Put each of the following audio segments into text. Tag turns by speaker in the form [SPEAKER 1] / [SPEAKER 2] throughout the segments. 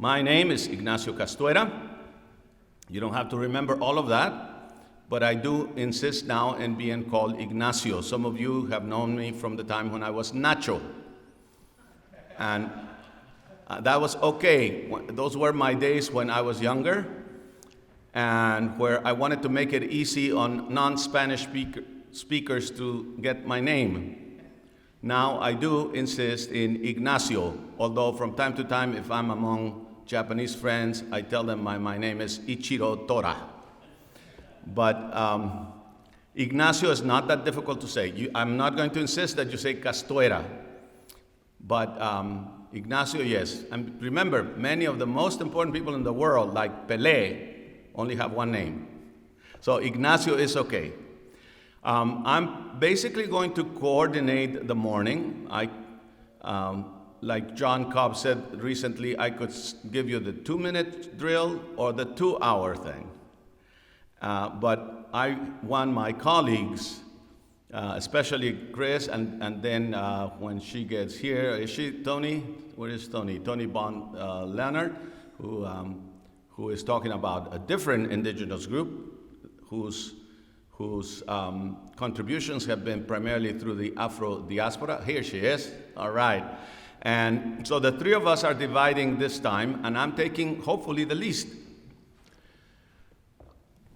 [SPEAKER 1] My name is Ignacio Castuera. You don't have to remember all of that, but I do insist now in being called Ignacio. Some of you have known me from the time when I was Nacho. And that was okay. Those were my days when I was younger and where I wanted to make it easy on non-Spanish speakers to get my name. Now I do insist in Ignacio, although from time to time, if I'm among Japanese friends, I tell them my name is Ichiro Tora. But Ignacio is not that difficult to say. I'm not going to insist that you say Castuera, but Ignacio, yes. And remember, many of the most important people in the world, like Pelé, only have one name. So Ignacio is okay. I'm basically going to coordinate the morning. Like John Cobb said recently, I could give you the 2-minute drill or the 2-hour thing. But I want my colleagues, especially Chris, and then when she gets here, is she Tony? Where is Tony? Tony Bond Leonard, who is talking about a different indigenous group whose contributions have been primarily through the Afro diaspora. Here she is. All right. And so the three of us are dividing this time, and I'm taking, hopefully, the least.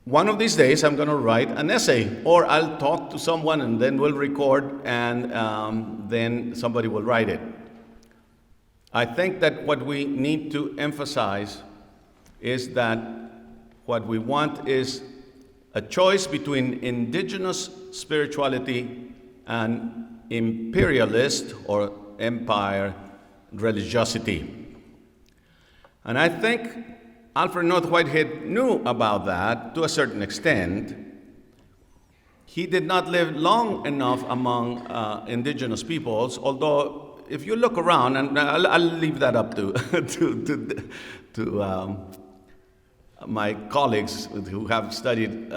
[SPEAKER 1] One of these days, I'm going to write an essay, or I'll talk to someone, and then we'll record, and then somebody will write it. I think that what we need to emphasize is that what we want is a choice between indigenous spirituality and imperialist or empire religiosity. And I think Alfred North Whitehead knew about that to a certain extent. He did not live long enough among indigenous peoples, although if you look around, and I'll leave that up to my colleagues who have studied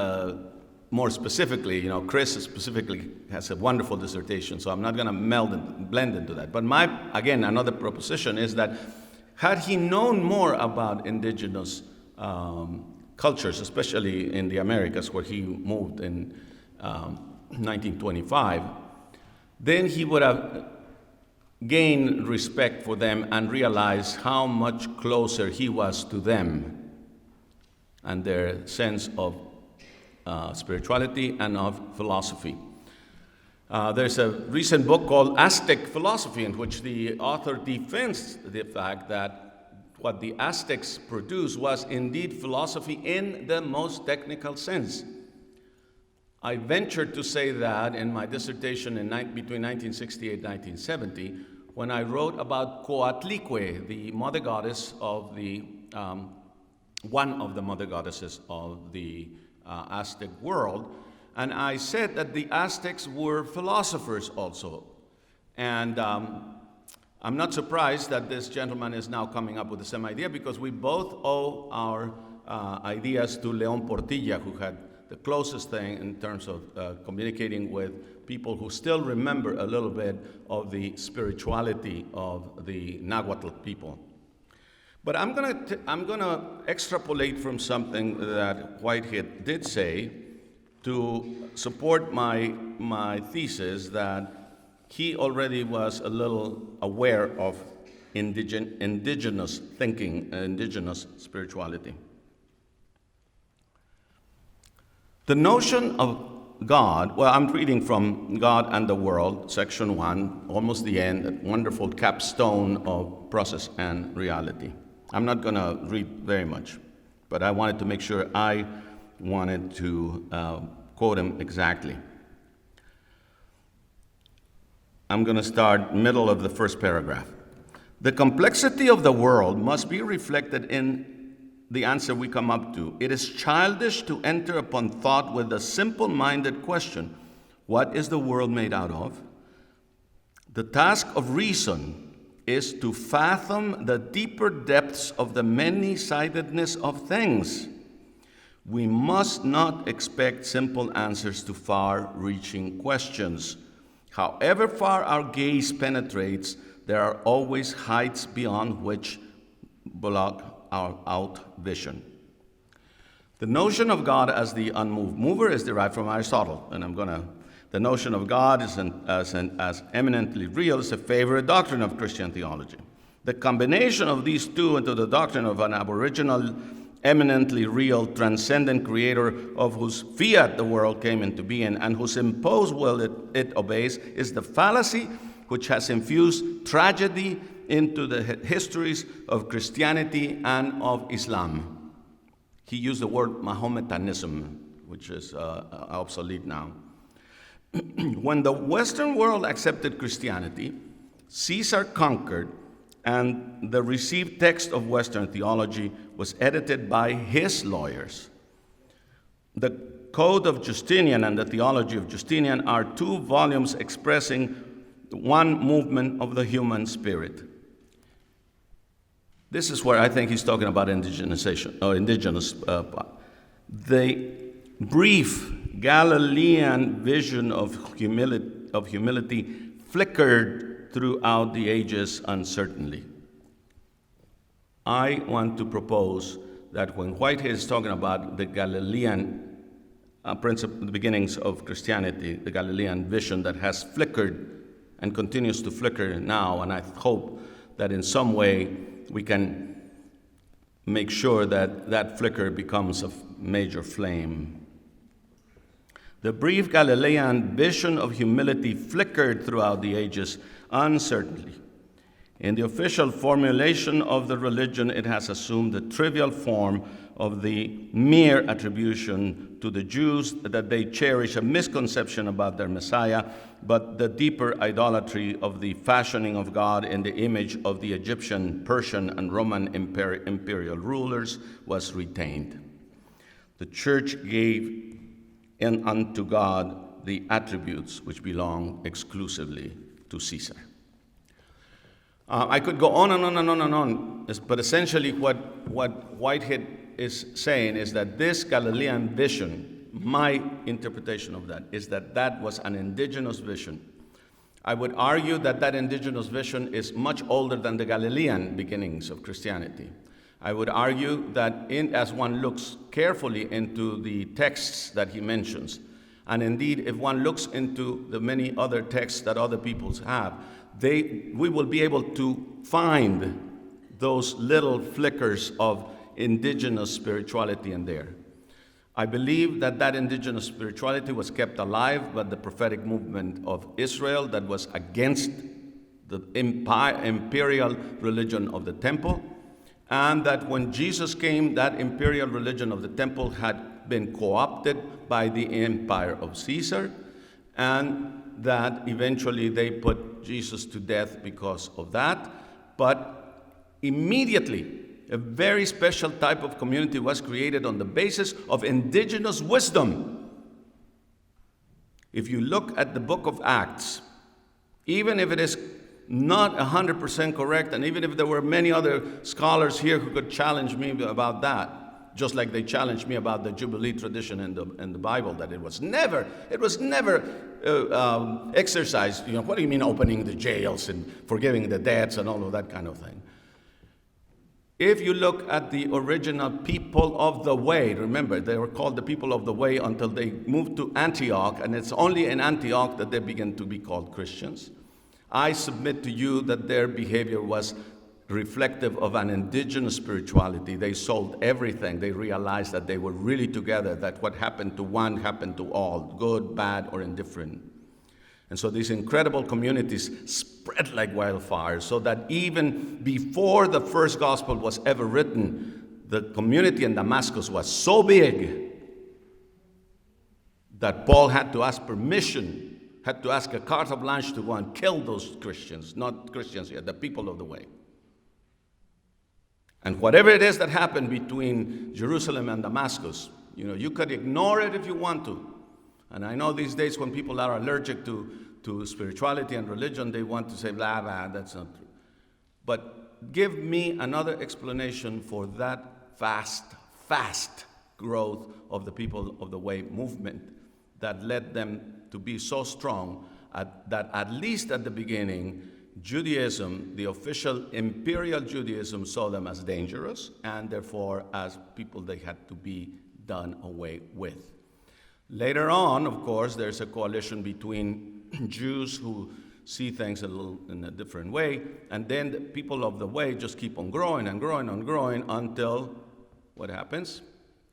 [SPEAKER 1] more specifically. You know, Chris specifically has a wonderful dissertation, so I'm not going to blend into that. But again, another proposition is that had he known more about indigenous cultures, especially in the Americas where he moved in 1925, then he would have gained respect for them and realized how much closer he was to them and their sense of spirituality and of philosophy. There's a recent book called Aztec Philosophy, in which the author defends the fact that what the Aztecs produced was indeed philosophy in the most technical sense. I ventured to say that in my dissertation between 1968 and 1970, when I wrote about Coatlicue, the mother goddess of the one of the mother goddesses of the Aztec world. And I said that the Aztecs were philosophers also. And I'm not surprised that this gentleman is now coming up with the same idea, because we both owe our ideas to León Portilla, who had the closest thing in terms of communicating with people who still remember a little bit of the spirituality of the Nahuatl people. But I'm gonna extrapolate from something that Whitehead did say to support my thesis that he already was a little aware of indigenous thinking, indigenous spirituality. The notion of God, well, I'm reading from God and the World, section 1, almost the end, a wonderful capstone of Process and Reality. I'm not going to read very much, but I wanted to make sure I wanted to quote him exactly. I'm going to start middle of the first paragraph. The complexity of the world must be reflected in the answer we come up to. It is childish to enter upon thought with the simple-minded question, what is the world made out of? The task of reason is to fathom the deeper depths of the many-sidedness of things. We must not expect simple answers to far-reaching questions. However far our gaze penetrates, there are always heights beyond which block out vision. The notion of God as the unmoved mover is derived from Aristotle, and the notion of God as eminently real is a favorite doctrine of Christian theology. The combination of these two into the doctrine of an aboriginal, eminently real, transcendent creator of whose fiat the world came into being and whose imposed will it obeys is the fallacy which has infused tragedy into the histories of Christianity and of Islam. He used the word Mahometanism, which is obsolete now. When the Western world accepted Christianity, Caesar conquered, and the received text of Western theology was edited by his lawyers. The Code of Justinian and the Theology of Justinian are two volumes expressing one movement of the human spirit. This is where I think he's talking about indigenization, or indigenous part. The brief Galilean vision of humility flickered throughout the ages uncertainly. I want to propose that when Whitehead is talking about the Galilean principle, the beginnings of Christianity, the Galilean vision that has flickered and continues to flicker now, and I hope that in some way we can make sure that that flicker becomes a major flame. The brief Galilean vision of humility flickered throughout the ages uncertainly. In the official formulation of the religion, it has assumed the trivial form of the mere attribution to the Jews that they cherish a misconception about their Messiah, but the deeper idolatry of the fashioning of God in the image of the Egyptian, Persian, and Roman imperial rulers was retained. The church gave unto God the attributes which belong exclusively to Caesar. I could go on and on and on and on, but essentially what Whitehead is saying is that this Galilean vision, my interpretation of that, is that that was an indigenous vision. I would argue that that indigenous vision is much older than the Galilean beginnings of Christianity. I would argue that as one looks carefully into the texts that he mentions, and indeed if one looks into the many other texts that other peoples have, we will be able to find those little flickers of indigenous spirituality in there. I believe that that indigenous spirituality was kept alive by the prophetic movement of Israel that was against the imperial religion of the temple, and that when Jesus came, that imperial religion of the temple had been co-opted by the empire of Caesar, and that eventually they put Jesus to death because of that. But immediately, a very special type of community was created on the basis of indigenous wisdom. If you look at the book of Acts, even if it is not 100% correct, and even if there were many other scholars here who could challenge me about that, just like they challenged me about the Jubilee tradition in the Bible, that it was never exercised. You know, what do you mean opening the jails and forgiving the debts and all of that kind of thing? If you look at the original people of the way, remember, they were called the people of the way until they moved to Antioch, and it's only in Antioch that they began to be called Christians. I submit to you that their behavior was reflective of an indigenous spirituality. They sold everything. They realized that they were really together, that what happened to one happened to all, good, bad, or indifferent. And so these incredible communities spread like wildfire, so that even before the first gospel was ever written, the community in Damascus was so big that Paul had to ask permission, had to ask a carte blanche to go and kill those Christians, not Christians yet, the people of the way. And whatever it is that happened between Jerusalem and Damascus, you could ignore it if you want to. And I know these days when people are allergic to spirituality and religion, they want to say, blah, blah, that's not true. But give me another explanation for that fast growth of the people of the way movement that led them to be so strong that at least at the beginning, Judaism, the official imperial Judaism, saw them as dangerous and therefore as people they had to be done away with. Later on, of course, there's a coalition between Jews who see things a little in a different way, and then the people of the way just keep on growing and growing and growing until what happens?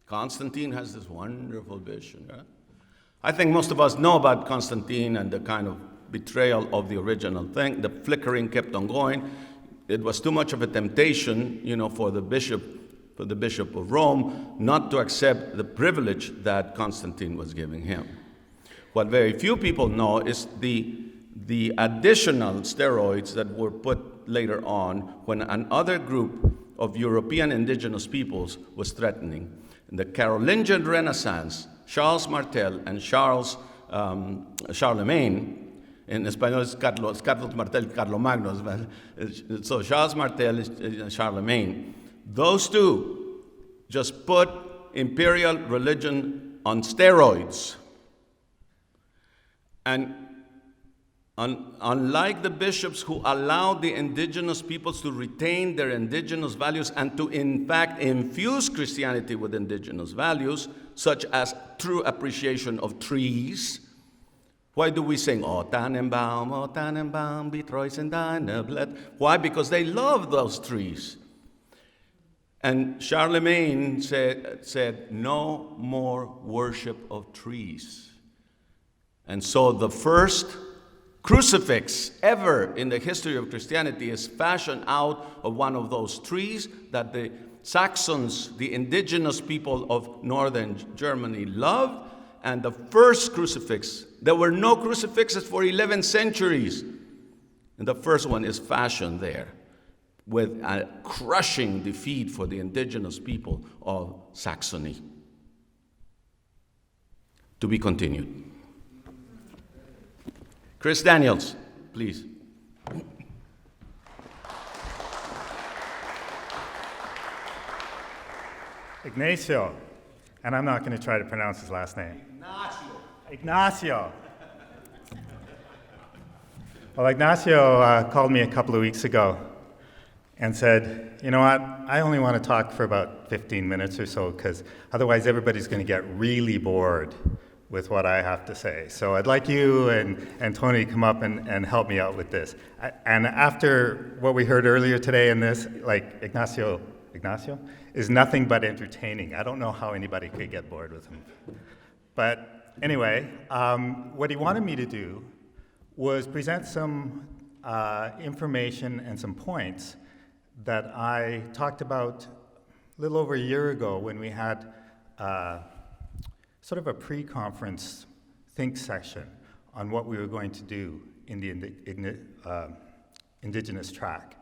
[SPEAKER 1] Constantine has this wonderful vision. Right? I think most of us know about Constantine and the kind of betrayal of the original thing. The flickering kept on going. It was too much of a temptation, for the bishop of Rome not to accept the privilege that Constantine was giving him. What very few people know is the additional steroids that were put later on when another group of European indigenous peoples was threatening. In the Carolingian Renaissance, Charles Martel and Charlemagne, in español es Carlos Martel, Carlomagno, so Charles Martel and Charlemagne, those two just put imperial religion on steroids. And unlike the bishops who allowed the indigenous peoples to retain their indigenous values and to, in fact, infuse Christianity with indigenous values, such as true appreciation of trees. Why do we sing, O Tannenbaum, betreust in deiner Blätter? Why? Because they love those trees. And Charlemagne said, no more worship of trees. And so the first crucifix ever in the history of Christianity is fashioned out of one of those trees that the Saxons, the indigenous people of northern Germany, loved. And the first crucifix, there were no crucifixes for 11 centuries. And the first one is fashioned there with a crushing defeat for the indigenous people of Saxony. To be continued. Chris Daniels, please.
[SPEAKER 2] Ignacio, and I'm not going to try to pronounce his last name. Ignacio. Well, Ignacio called me a couple of weeks ago and said, you know what, I only want to talk for about 15 minutes or so because otherwise everybody's going to get really bored with what I have to say. So I'd like you and Tony to come up and help me out with this. And after what we heard earlier today in this, like Ignacio is nothing but entertaining. I don't know how anybody could get bored with him. But anyway, what he wanted me to do was present some information and some points that I talked about a little over a year ago when we had sort of a pre-conference think session on what we were going to do in the Indigenous track.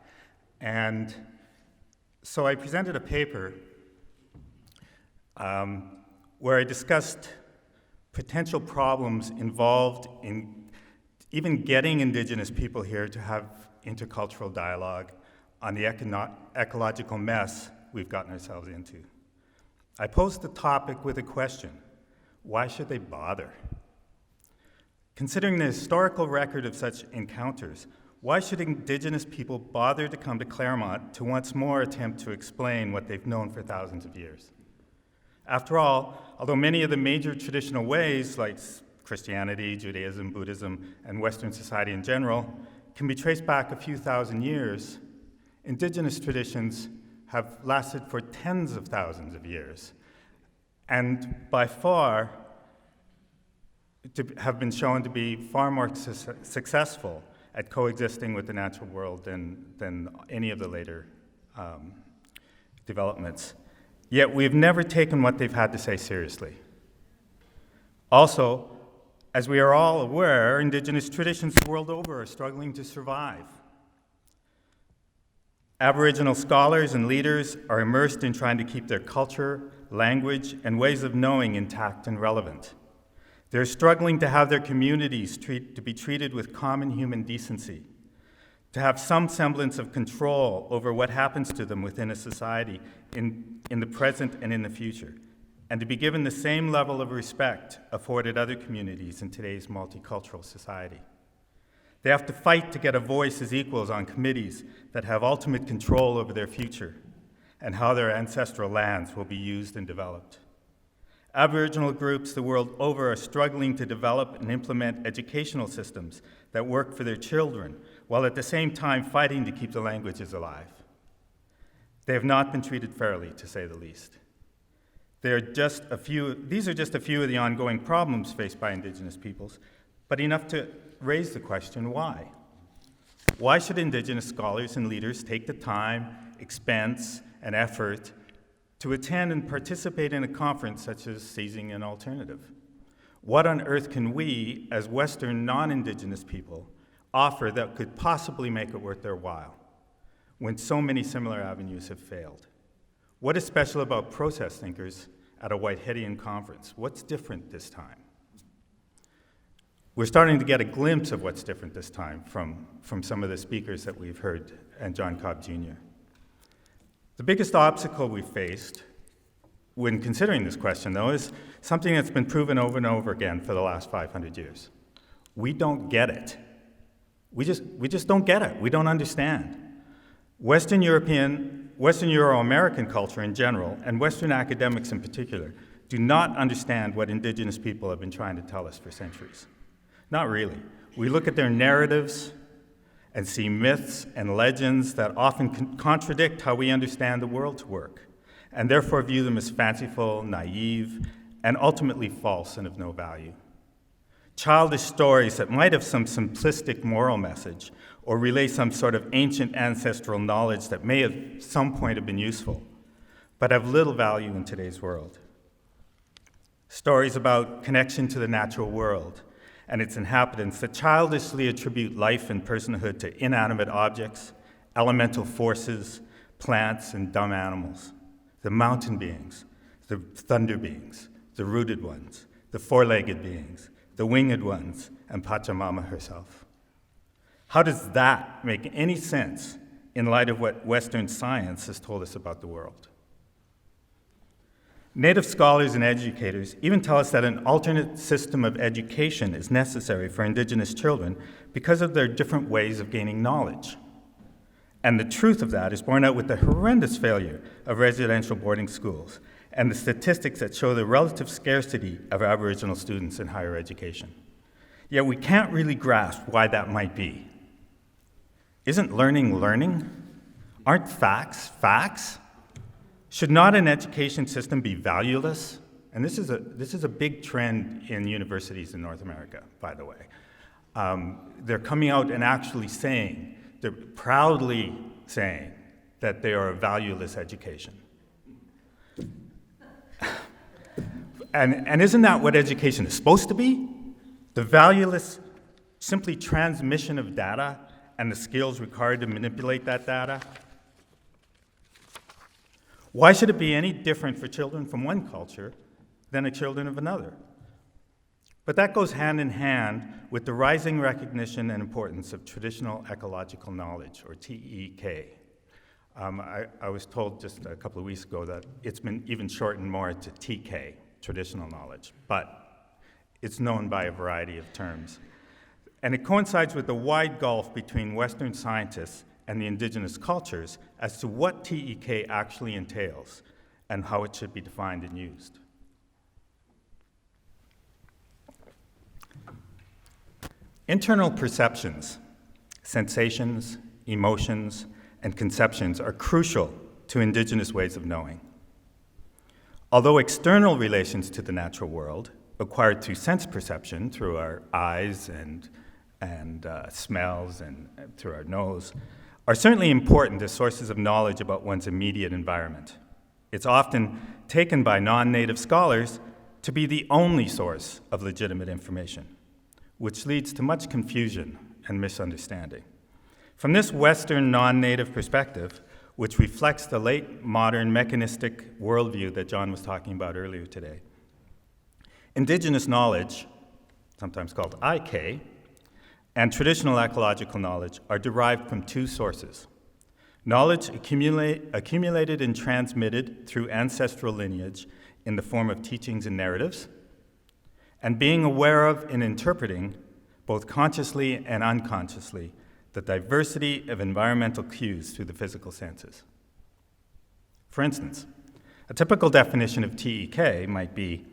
[SPEAKER 2] And so I presented a paper where I discussed potential problems involved in even getting Indigenous people here to have intercultural dialogue on the ecological mess we've gotten ourselves into. I posed the topic with a question: why should they bother? Considering the historical record of such encounters, why should Indigenous people bother to come to Claremont to once more attempt to explain what they've known for thousands of years? After all, although many of the major traditional ways, like Christianity, Judaism, Buddhism, and Western society in general, can be traced back a few thousand years, Indigenous traditions have lasted for tens of thousands of years, and by far have been shown to be far more successful at coexisting with the natural world than any of the later developments. Yet we've never taken what they've had to say seriously. Also, as we are all aware, Indigenous traditions the world over are struggling to survive. Aboriginal scholars and leaders are immersed in trying to keep their culture, language, and ways of knowing intact and relevant. They're struggling to have their communities to be treated with common human decency, to have some semblance of control over what happens to them within a society in the present and in the future, and to be given the same level of respect afforded other communities in today's multicultural society. They have to fight to get a voice as equals on committees that have ultimate control over their future and how their ancestral lands will be used and developed. Aboriginal groups the world over are struggling to develop and implement educational systems that work for their children, while at the same time fighting to keep the languages alive. They have not been treated fairly, to say the least. These are just a few of the ongoing problems faced by Indigenous peoples, but enough to raise the question, why? Why should Indigenous scholars and leaders take the time, expense, and effort to attend and participate in a conference such as Seizing an Alternative? What on earth can we, as Western non-Indigenous people, offer that could possibly make it worth their while, when so many similar avenues have failed? What is special about process thinkers at a Whiteheadian conference? What's different this time? We're starting to get a glimpse of what's different this time from some of the speakers that we've heard, and John Cobb Jr. The biggest obstacle we faced when considering this question, though, is something that's been proven over and over again for the last 500 years. We don't get it. We just don't get it. We don't understand. Western Euro-American culture in general, and Western academics in particular, do not understand what Indigenous people have been trying to tell us for centuries. Not really. We look at their narratives and see myths and legends that often contradict how we understand the world to work, and therefore view them as fanciful, naive, and ultimately false and of no value. Childish stories that might have some simplistic moral message or relay some sort of ancient ancestral knowledge that may at some point have been useful, but have little value in today's world. Stories about connection to the natural world and its inhabitants that childishly attribute life and personhood to inanimate objects, elemental forces, plants, and dumb animals, the mountain beings, the thunder beings, the rooted ones, the four-legged beings, the winged ones, and Pachamama herself. How does that make any sense in light of what Western science has told us about the world? Native scholars and educators even tell us that an alternate system of education is necessary for Indigenous children because of their different ways of gaining knowledge. And the truth of that is borne out with the horrendous failure of residential boarding schools and the statistics that show the relative scarcity of Aboriginal students in higher education. Yet we can't really grasp why that might be. Isn't learning learning? Aren't facts facts? Should not an education system be valueless? And this is a big trend in universities in North America, by the way. They're coming out and actually saying, they're proudly saying that they are a valueless education. And isn't that what education is supposed to be? The valueless, simply transmission of data and the skills required to manipulate that data? Why should it be any different for children from one culture than the children of another? But that goes hand in hand with the rising recognition and importance of traditional ecological knowledge, or TEK. I was told just a couple of weeks ago that it's been even shortened more to TK, traditional knowledge, but it's known by a variety of terms. And it coincides with the wide gulf between Western scientists and the Indigenous cultures as to what TEK actually entails and how it should be defined and used. Internal perceptions, sensations, emotions, and conceptions are crucial to Indigenous ways of knowing. Although external relations to the natural world, acquired through sense perception, through our eyes and smells and through our nose, are certainly important as sources of knowledge about one's immediate environment. It's often taken by non-native scholars to be the only source of legitimate information, which leads to much confusion and misunderstanding. From this Western non-native perspective, which reflects the late modern mechanistic worldview that John was talking about earlier today, Indigenous knowledge, sometimes called IK, and traditional ecological knowledge are derived from two sources. Knowledge accumulated and transmitted through ancestral lineage in the form of teachings and narratives, and being aware of and interpreting both consciously and unconsciously, the diversity of environmental cues through the physical senses. For instance, a typical definition of TEK might be,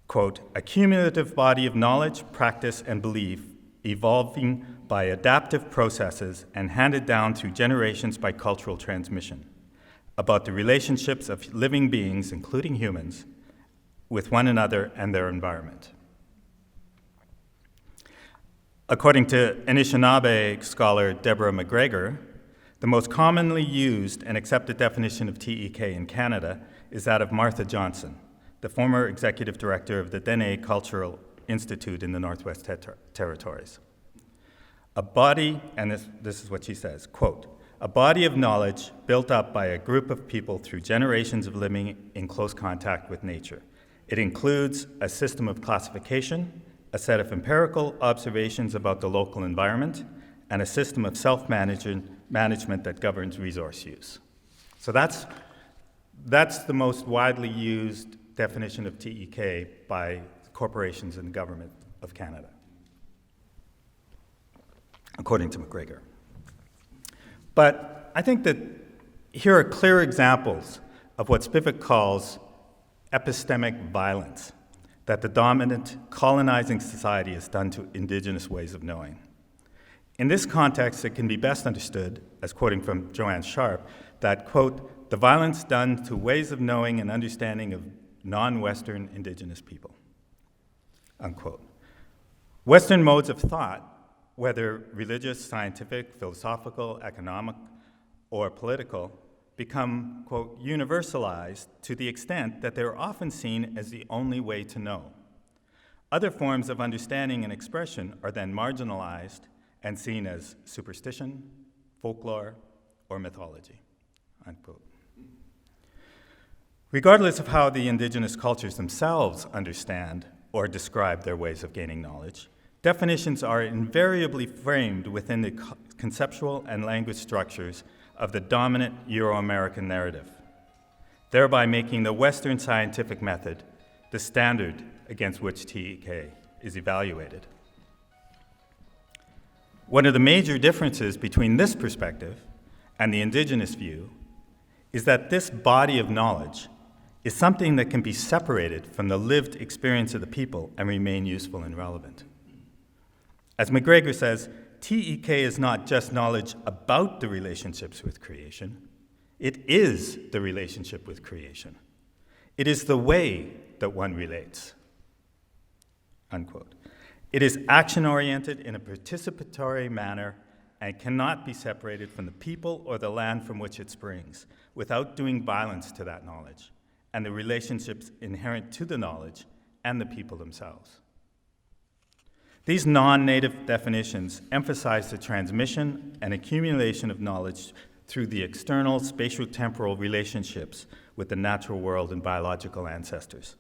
[SPEAKER 2] quote, a cumulative body of knowledge, practice, and belief evolving by adaptive processes and handed down through generations by cultural transmission, about the relationships of living beings, including humans, with one another and their environment. According to Anishinaabe scholar Deborah McGregor, the most commonly used and accepted definition of TEK in Canada is that of Martha Johnson, the former executive director of the Dene Cultural Institute in the Northwest Territories. A body, and this is what she says, quote, a body of knowledge built up by a group of people through generations of living in close contact with nature. It includes a system of classification, a set of empirical observations about the local environment, and a system of self-management that governs resource use. So that's the most widely used definition of TEK by corporations and the government of Canada, according to McGregor. But I think that here are clear examples of what Spivak calls epistemic violence that the dominant colonizing society has done to indigenous ways of knowing. In this context, it can be best understood, as quoting from Joanne Sharp, that, quote, the violence done to ways of knowing and understanding of non-Western indigenous people, unquote. Western modes of thought, whether religious, scientific, philosophical, economic, or political, become, quote, universalized to the extent that they're often seen as the only way to know. Other forms of understanding and expression are then marginalized and seen as superstition, folklore, or mythology, unquote. Regardless of how the indigenous cultures themselves understand or describe their ways of gaining knowledge, definitions are invariably framed within the conceptual and language structures of the dominant Euro-American narrative, thereby making the Western scientific method the standard against which TEK is evaluated. One of the major differences between this perspective and the indigenous view is that this body of knowledge is something that can be separated from the lived experience of the people and remain useful and relevant. As McGregor says, TEK is not just knowledge about the relationships with creation, it is the relationship with creation. It is the way that one relates, unquote. It is action-oriented in a participatory manner and cannot be separated from the people or the land from which it springs without doing violence to that knowledge and the relationships inherent to the knowledge and the people themselves. These non-native definitions emphasize the transmission and accumulation of knowledge through the external spatio-temporal relationships with the natural world and biological ancestors,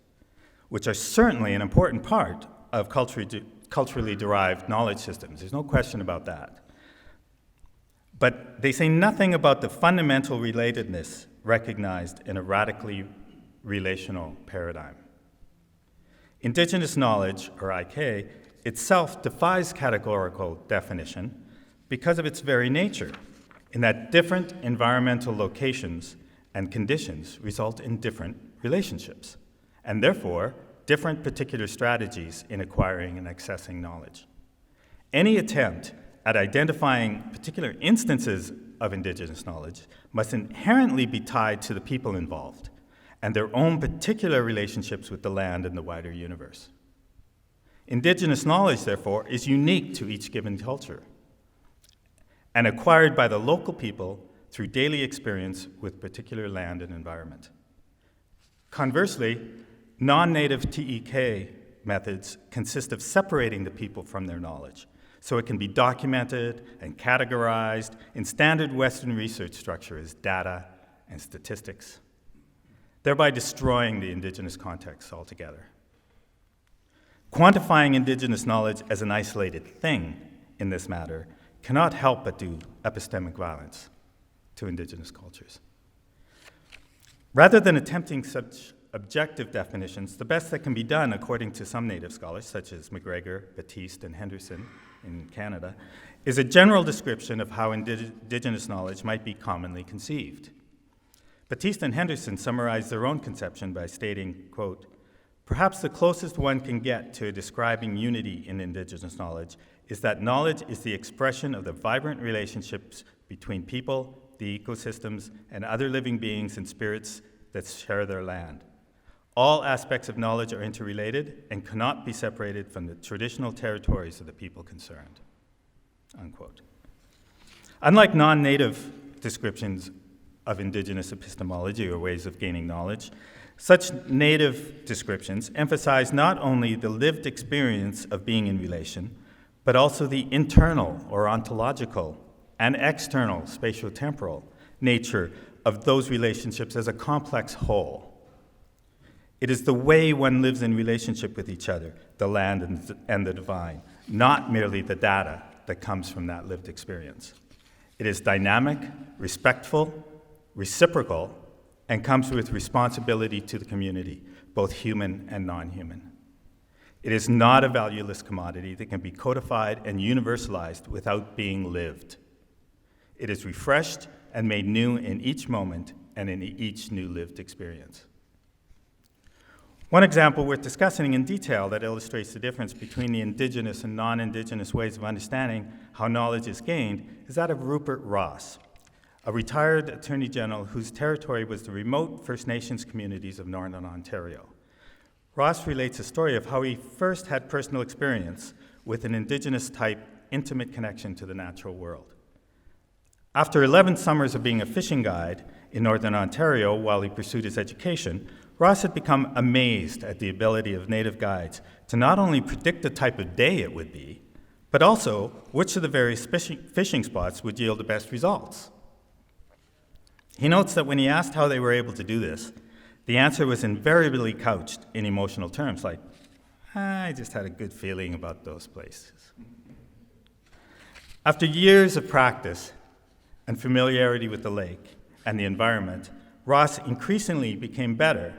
[SPEAKER 2] which are certainly an important part of culturally derived knowledge systems. There's no question about that. But they say nothing about the fundamental relatedness recognized in a radically relational paradigm. Indigenous knowledge, or IK, itself defies categorical definition because of its very nature, in that different environmental locations and conditions result in different relationships, and therefore different particular strategies in acquiring and accessing knowledge. Any attempt at identifying particular instances of Indigenous knowledge must inherently be tied to the people involved and their own particular relationships with the land and the wider universe. Indigenous knowledge, therefore, is unique to each given culture and acquired by the local people through daily experience with particular land and environment. Conversely, non-native TEK methods consist of separating the people from their knowledge, so it can be documented and categorized in standard Western research structure as data and statistics, thereby destroying the Indigenous context altogether. Quantifying Indigenous knowledge as an isolated thing in this matter cannot help but do epistemic violence to Indigenous cultures. Rather than attempting such objective definitions, the best that can be done, according to some Native scholars, such as McGregor, Batiste, and Henderson in Canada, is a general description of how Indigenous knowledge might be commonly conceived. Batiste and Henderson summarize their own conception by stating, quote, "Perhaps the closest one can get to describing unity in Indigenous knowledge is that knowledge is the expression of the vibrant relationships between people, the ecosystems, and other living beings and spirits that share their land. All aspects of knowledge are interrelated and cannot be separated from the traditional territories of the people concerned." Unquote. Unlike non-native descriptions of Indigenous epistemology or ways of gaining knowledge, such native descriptions emphasize not only the lived experience of being in relation, but also the internal or ontological and external spatiotemporal nature of those relationships as a complex whole. It is the way one lives in relationship with each other, the land and the divine, not merely the data that comes from that lived experience. It is dynamic, respectful, reciprocal, and comes with responsibility to the community, both human and non-human. It is not a valueless commodity that can be codified and universalized without being lived. It is refreshed and made new in each moment and in each new lived experience. One example worth discussing in detail that illustrates the difference between the Indigenous and non-Indigenous ways of understanding how knowledge is gained is that of Rupert Ross, a retired Attorney General whose territory was the remote First Nations communities of Northern Ontario. Ross relates a story of how he first had personal experience with an Indigenous-type intimate connection to the natural world. After 11 summers of being a fishing guide in Northern Ontario while he pursued his education, Ross had become amazed at the ability of Native guides to not only predict the type of day it would be, but also which of the various fishing spots would yield the best results. He notes that when he asked how they were able to do this, the answer was invariably couched in emotional terms like, "I just had a good feeling about those places." After years of practice and familiarity with the lake and the environment, Ross increasingly became better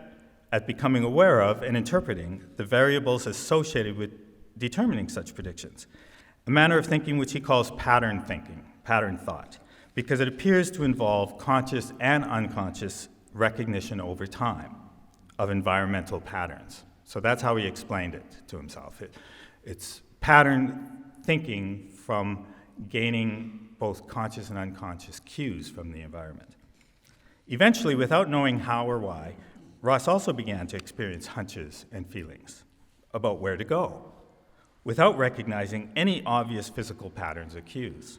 [SPEAKER 2] at becoming aware of and interpreting the variables associated with determining such predictions, a manner of thinking which he calls pattern thinking, pattern thought, because it appears to involve conscious and unconscious recognition over time of environmental patterns. So that's how he explained it to himself. It's pattern thinking from gaining both conscious and unconscious cues from the environment. Eventually, without knowing how or why, Ross also began to experience hunches and feelings about where to go, without recognizing any obvious physical patterns or cues.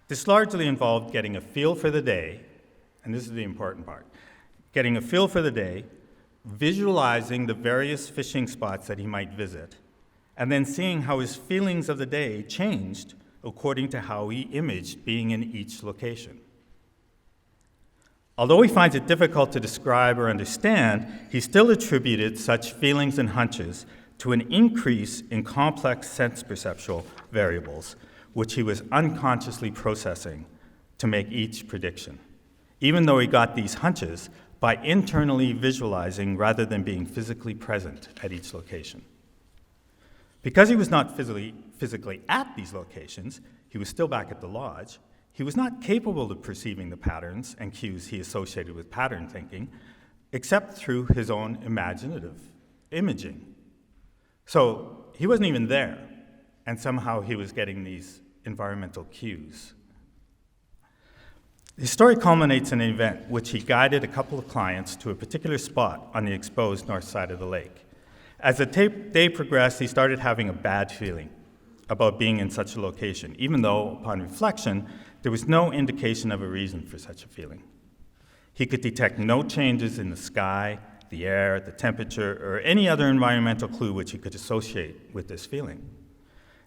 [SPEAKER 2] This largely involved getting a feel for the day, and this is the important part, getting a feel for the day, visualizing the various fishing spots that he might visit, and then seeing how his feelings of the day changed according to how he imaged being in each location. Although he finds it difficult to describe or understand, he still attributed such feelings and hunches to an increase in complex sense perceptual variables, which he was unconsciously processing to make each prediction, even though he got these hunches by internally visualizing rather than being physically present at each location. Because he was not physically at these locations, he was still back at the lodge, he was not capable of perceiving the patterns and cues he associated with pattern thinking, except through his own imaginative imaging. So he wasn't even there, and somehow he was getting these environmental cues. His story culminates in an event which he guided a couple of clients to a particular spot on the exposed north side of the lake. As the day progressed, he started having a bad feeling about being in such a location, even though, upon reflection, there was no indication of a reason for such a feeling. He could detect no changes in the sky, the air, the temperature, or any other environmental clue which he could associate with this feeling.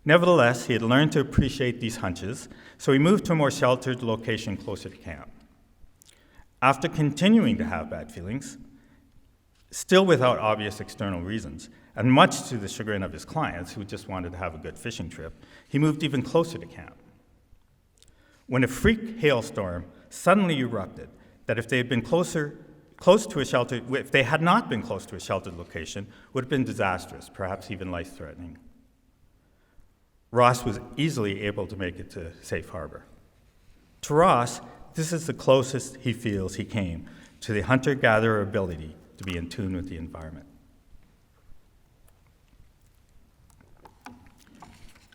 [SPEAKER 2] Nevertheless, he had learned to appreciate these hunches, so he moved to a more sheltered location closer to camp. After continuing to have bad feelings, still without obvious external reasons, and much to the chagrin of his clients who just wanted to have a good fishing trip, he moved even closer to camp. When a freak hailstorm suddenly erupted, that if they had been close to a shelter, if they had not been close to a sheltered location, would have been disastrous, perhaps even life-threatening. Ross was easily able to make it to safe harbor. To Ross, this is the closest he feels he came to the hunter-gatherer ability to be in tune with the environment.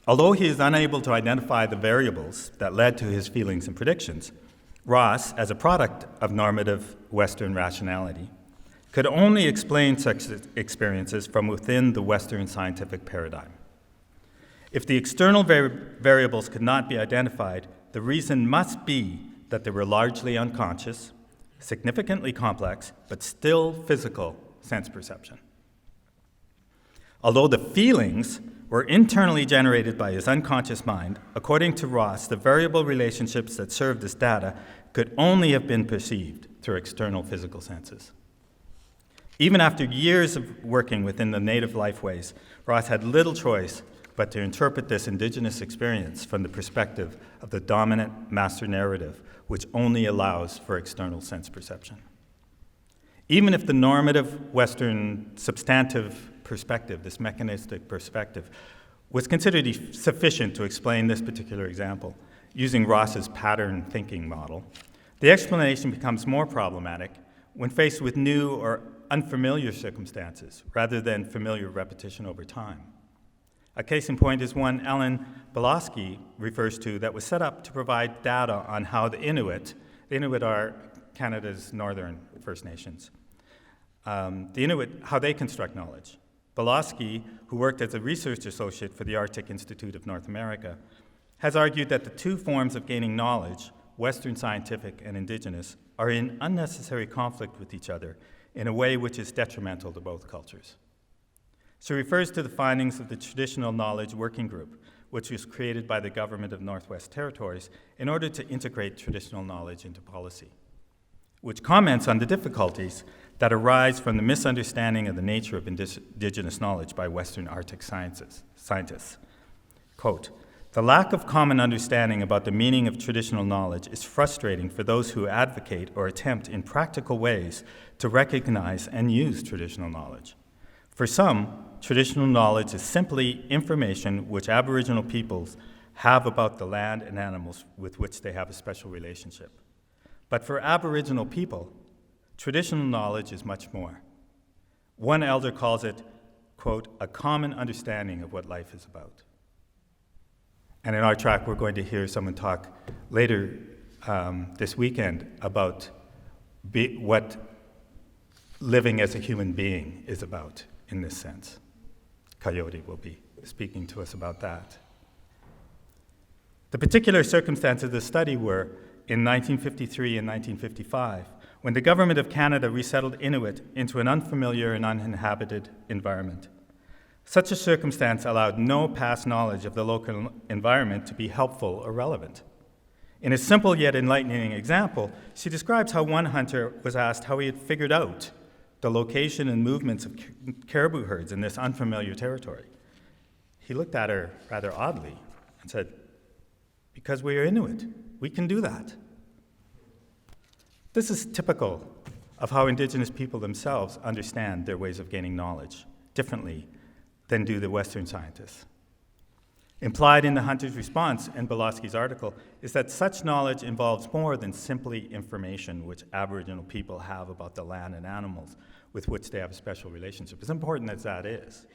[SPEAKER 2] Although he is unable to identify the variables that led to his feelings and predictions, Ross, as a product of normative Western rationality, could only explain such experiences from within the Western scientific paradigm. If the external variables could not be identified, the reason must be that they were largely unconscious, significantly complex, but still physical sense perception. Although the feelings were internally generated by his unconscious mind, according to Ross, the variable relationships that served as data could only have been perceived through external physical senses. Even after years of working within the native lifeways, Ross had little choice but to interpret this indigenous experience from the perspective of the dominant master narrative, which only allows for external sense perception. Even if the normative Western substantive perspective, this mechanistic perspective, was considered sufficient to explain this particular example, using Ross's pattern thinking model, the explanation becomes more problematic when faced with new or unfamiliar circumstances, rather than familiar repetition over time. A case in point is one Ellen Boloski refers to that was set up to provide data on how the Inuit are Canada's northern First Nations, the Inuit, how they construct knowledge. Boloski, who worked as a research associate for the Arctic Institute of North America, has argued that the two forms of gaining knowledge, Western scientific and Indigenous, are in unnecessary conflict with each other in a way which is detrimental to both cultures. She refers to the findings of the Traditional Knowledge Working Group, which was created by the Government of Northwest Territories in order to integrate traditional knowledge into policy, which comments on the difficulties that arise from the misunderstanding of the nature of Indigenous knowledge by Western Arctic scientists. Quote, "The lack of common understanding about the meaning of traditional knowledge is frustrating for those who advocate or attempt in practical ways to recognize and use traditional knowledge. For some, traditional knowledge is simply information which Aboriginal peoples have about the land and animals with which they have a special relationship. But for Aboriginal people, traditional knowledge is much more. One elder calls it, quote, a common understanding of what life is about." And in our track, we're going to hear someone talk later this weekend about what living as a human being is about in this sense. Coyote will be speaking to us about that. The particular circumstances of the study were in 1953 and 1955, when the Government of Canada resettled Inuit into an unfamiliar and uninhabited environment. Such a circumstance allowed no past knowledge of the local environment to be helpful or relevant. In a simple yet enlightening example, she describes how one hunter was asked how he had figured out the location and movements of caribou herds in this unfamiliar territory. He looked at her rather oddly and said, "Because we are Inuit, we can do that." This is typical of how Indigenous people themselves understand their ways of gaining knowledge differently than do the Western scientists. Implied in the hunter's response in Boloski's article is that such knowledge involves more than simply information which Aboriginal people have about the land and animals with which they have a special relationship, as important as that is.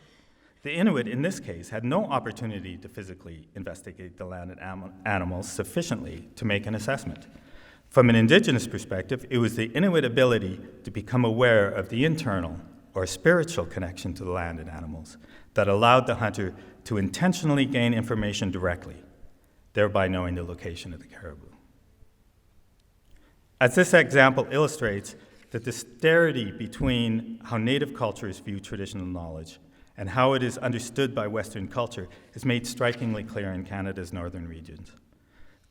[SPEAKER 2] The Inuit, in this case, had no opportunity to physically investigate the land and animals sufficiently to make an assessment. From an Indigenous perspective, it was the Inuit ability to become aware of the internal or spiritual connection to the land and animals that allowed the hunter to intentionally gain information directly, thereby knowing the location of the caribou. As this example illustrates, the disparity between how Native cultures view traditional knowledge and how it is understood by Western culture is made strikingly clear in Canada's northern regions.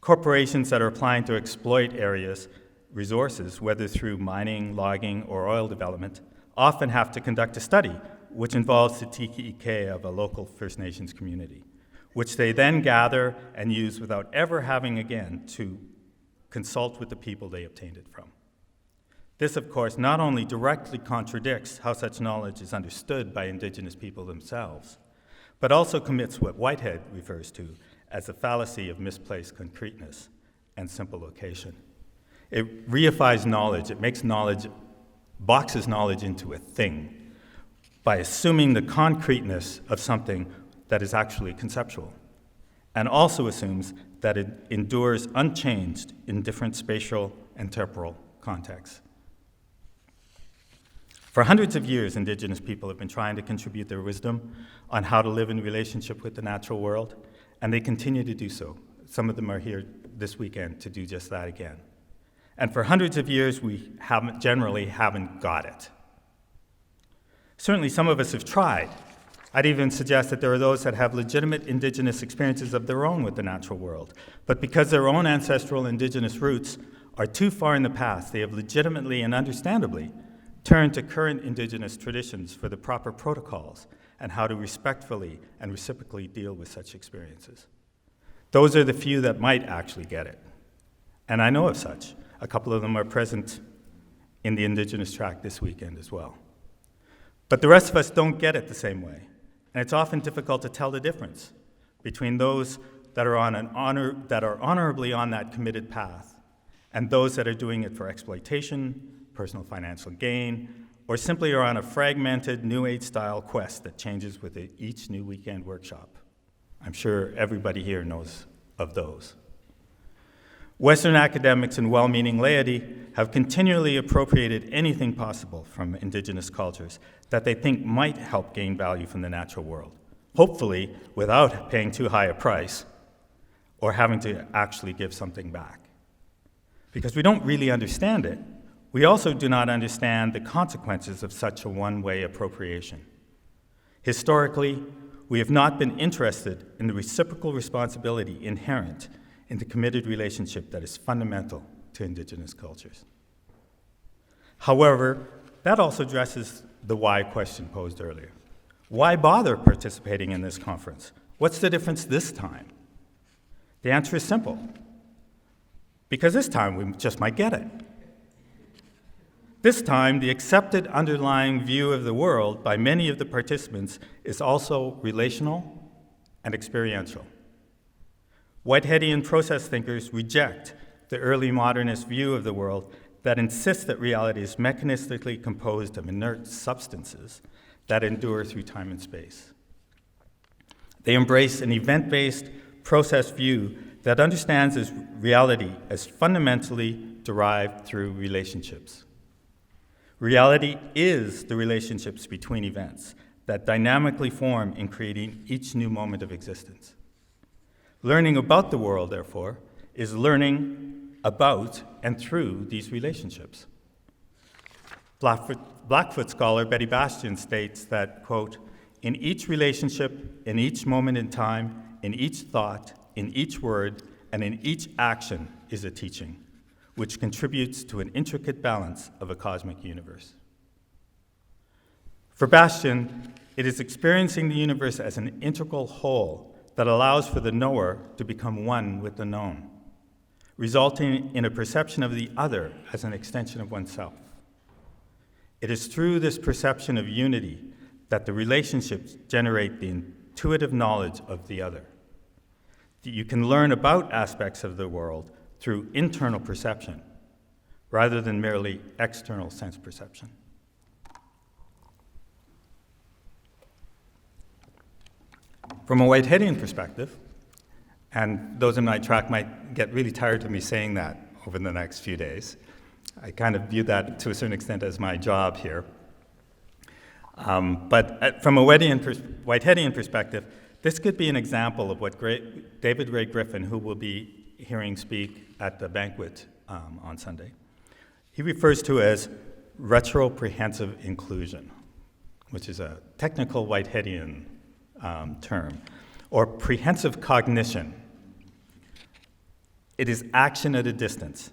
[SPEAKER 2] Corporations that are applying to exploit areas' resources, whether through mining, logging, or oil development, often have to conduct a study which involves the TKK of a local First Nations community, which they then gather and use without ever having again to consult with the people they obtained it from. This, of course, not only directly contradicts how such knowledge is understood by Indigenous people themselves, but also commits what Whitehead refers to as the fallacy of misplaced concreteness and simple location. It reifies knowledge, it makes knowledge, boxes knowledge into a thing by assuming the concreteness of something that is actually conceptual, and also assumes that it endures unchanged in different spatial and temporal contexts. For hundreds of years, Indigenous people have been trying to contribute their wisdom on how to live in relationship with the natural world, and they continue to do so. Some of them are here this weekend to do just that again. And for hundreds of years, we generally haven't got it. Certainly, some of us have tried. I'd even suggest that there are those that have legitimate Indigenous experiences of their own with the natural world, but because their own ancestral Indigenous roots are too far in the past, they have legitimately and understandably turned to current Indigenous traditions for the proper protocols and how to respectfully and reciprocally deal with such experiences. Those are the few that might actually get it. And I know of such. A couple of them are present in the Indigenous track this weekend as well. But the rest of us don't get it the same way. And it's often difficult to tell the difference between those that are honorably on that committed path and those that are doing it for exploitation, personal financial gain, or simply are on a fragmented New Age-style quest that changes with each new weekend workshop. I'm sure everybody here knows of those. Western academics and well-meaning laity have continually appropriated anything possible from Indigenous cultures that they think might help gain value from the natural world, hopefully without paying too high a price or having to actually give something back. Because we don't really understand it, we also do not understand the consequences of such a one-way appropriation. Historically, we have not been interested in the reciprocal responsibility inherent in the committed relationship that is fundamental to Indigenous cultures. However, that also addresses the why question posed earlier. Why bother participating in this conference? What's the difference this time? The answer is simple. Because this time we just might get it. This time, the accepted underlying view of the world by many of the participants is also relational and experiential. Whiteheadian process thinkers reject the early modernist view of the world that insists that reality is mechanistically composed of inert substances that endure through time and space. They embrace an event-based process view that understands reality as fundamentally derived through relationships. Reality is the relationships between events that dynamically form in creating each new moment of existence. Learning about the world, therefore, is learning about and through these relationships. Blackfoot scholar Betty Bastian states that, quote, in each relationship, in each moment in time, in each thought, in each word, and in each action is a teaching, which contributes to an intricate balance of a cosmic universe. For Bastian, it is experiencing the universe as an integral whole that allows for the knower to become one with the known, resulting in a perception of the other as an extension of oneself. It is through this perception of unity that the relationships generate the intuitive knowledge of the other. That you can learn about aspects of the world through internal perception, rather than merely external sense perception. From a Whiteheadian perspective, and those in my track might get really tired of me saying that over the next few days, I kind of view that to a certain extent as my job here. But from a Whiteheadian perspective, this could be an example of what David Ray Griffin, who will be hearing speak at the banquet on Sunday, he refers to as retroprehensive inclusion, which is a technical Whiteheadian term, or prehensive cognition. It is action at a distance.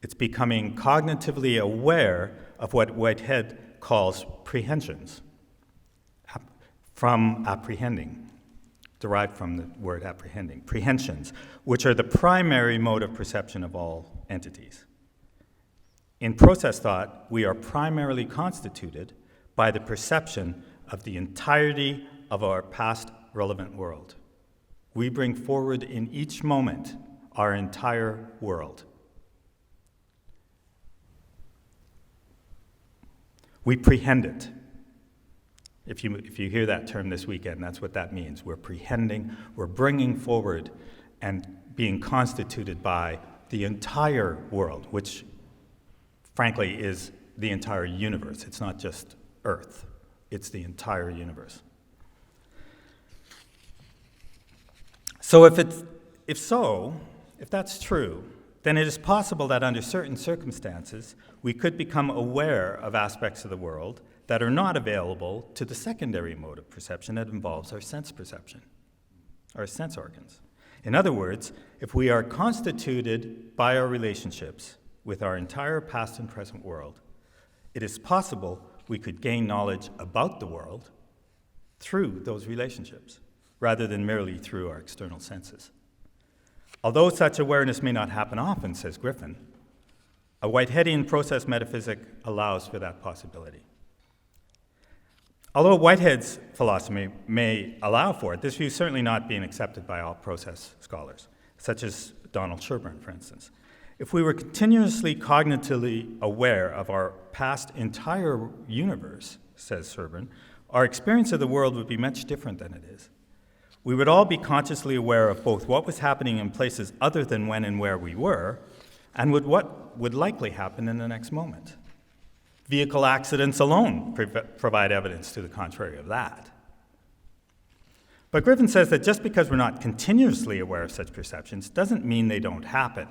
[SPEAKER 2] It's becoming cognitively aware of what Whitehead calls prehensions, from apprehending, derived from the word apprehending, prehensions, which are the primary mode of perception of all entities. In process thought, we are primarily constituted by the perception of the entirety of our past relevant world. We bring forward in each moment our entire world. We prehend it. If you hear that term this weekend, that's what that means. We're prehending, we're bringing forward and being constituted by the entire world, which frankly is the entire universe. It's not just Earth, it's the entire universe. So if that's true, then it is possible that under certain circumstances, we could become aware of aspects of the world that are not available to the secondary mode of perception that involves our sense perception, our sense organs. In other words, if we are constituted by our relationships with our entire past and present world, it is possible we could gain knowledge about the world through those relationships, rather than merely through our external senses. Although such awareness may not happen often, says Griffin, a Whiteheadian process metaphysic allows for that possibility. Although Whitehead's philosophy may allow for it, this view is certainly not being accepted by all process scholars, such as Donald Sherburne, for instance. If we were continuously cognitively aware of our past entire universe, says Sherburne, our experience of the world would be much different than it is. We would all be consciously aware of both what was happening in places other than when and where we were, and what would likely happen in the next moment. Vehicle accidents alone provide evidence to the contrary of that. But Griffin says that just because we're not continuously aware of such perceptions doesn't mean they don't happen.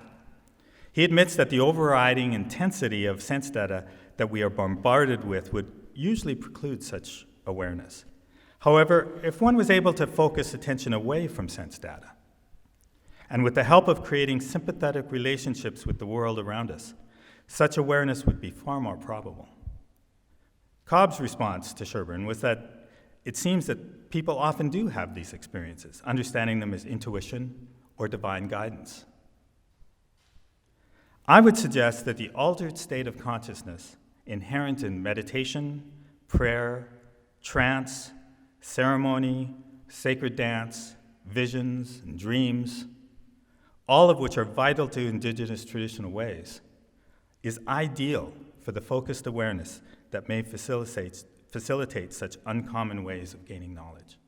[SPEAKER 2] He admits that the overriding intensity of sense data that we are bombarded with would usually preclude such awareness. However, if one was able to focus attention away from sense data, and with the help of creating sympathetic relationships with the world around us, such awareness would be far more probable. Cobb's response to Sherburne was that it seems that people often do have these experiences, understanding them as intuition or divine guidance. I would suggest that the altered state of consciousness inherent in meditation, prayer, trance, ceremony, sacred dance, visions, and dreams, all of which are vital to indigenous traditional ways, is ideal for the focused awareness that may facilitate such uncommon ways of gaining knowledge.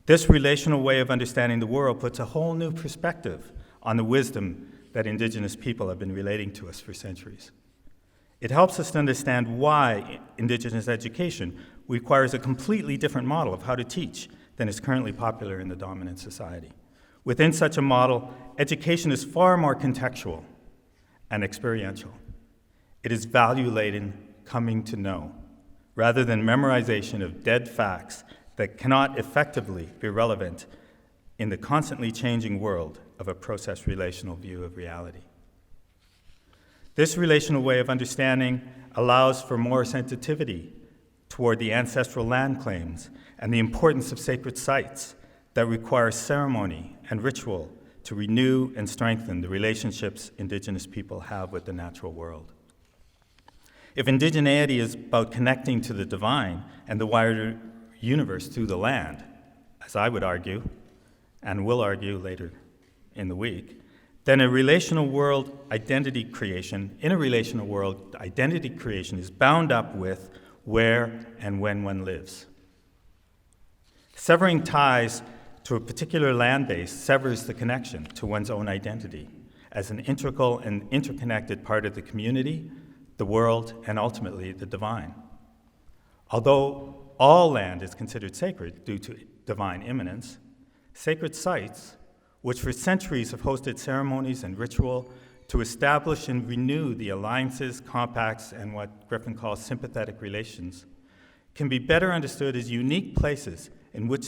[SPEAKER 2] This relational way of understanding the world puts a whole new perspective on the wisdom that indigenous people have been relating to us for centuries. It helps us to understand why indigenous education requires a completely different model of how to teach than is currently popular in the dominant society. Within such a model, education is far more contextual and experiential. It is value-laden coming to know, rather than memorization of dead facts that cannot effectively be relevant in the constantly changing world of a process relational view of reality. This relational way of understanding allows for more sensitivity toward the ancestral land claims and the importance of sacred sites that require ceremony and ritual to renew and strengthen the relationships indigenous people have with the natural world. If indigeneity is about connecting to the divine and the wider universe through the land, as I would argue, and will argue later in the week, then in a relational world, identity creation is bound up with where and when one lives. Severing ties to a particular land base severs the connection to one's own identity as an integral and interconnected part of the community, the world, and ultimately the divine. Although all land is considered sacred due to divine immanence, sacred sites, which for centuries have hosted ceremonies and ritual to establish and renew the alliances, compacts, and what Griffin calls sympathetic relations, can be better understood as unique places in which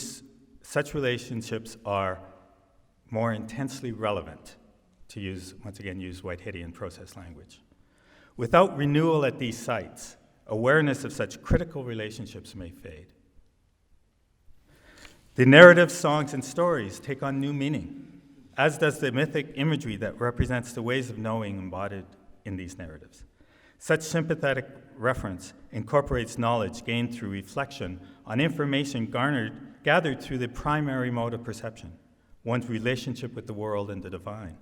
[SPEAKER 2] such relationships are more intensely relevant, to use Whiteheadian process language. Without renewal at these sites, awareness of such critical relationships may fade. The narratives, songs, and stories take on new meaning, as does the mythic imagery that represents the ways of knowing embodied in these narratives. Such sympathetic reference incorporates knowledge gained through reflection on information gathered through the primary mode of perception, one's relationship with the world and the divine,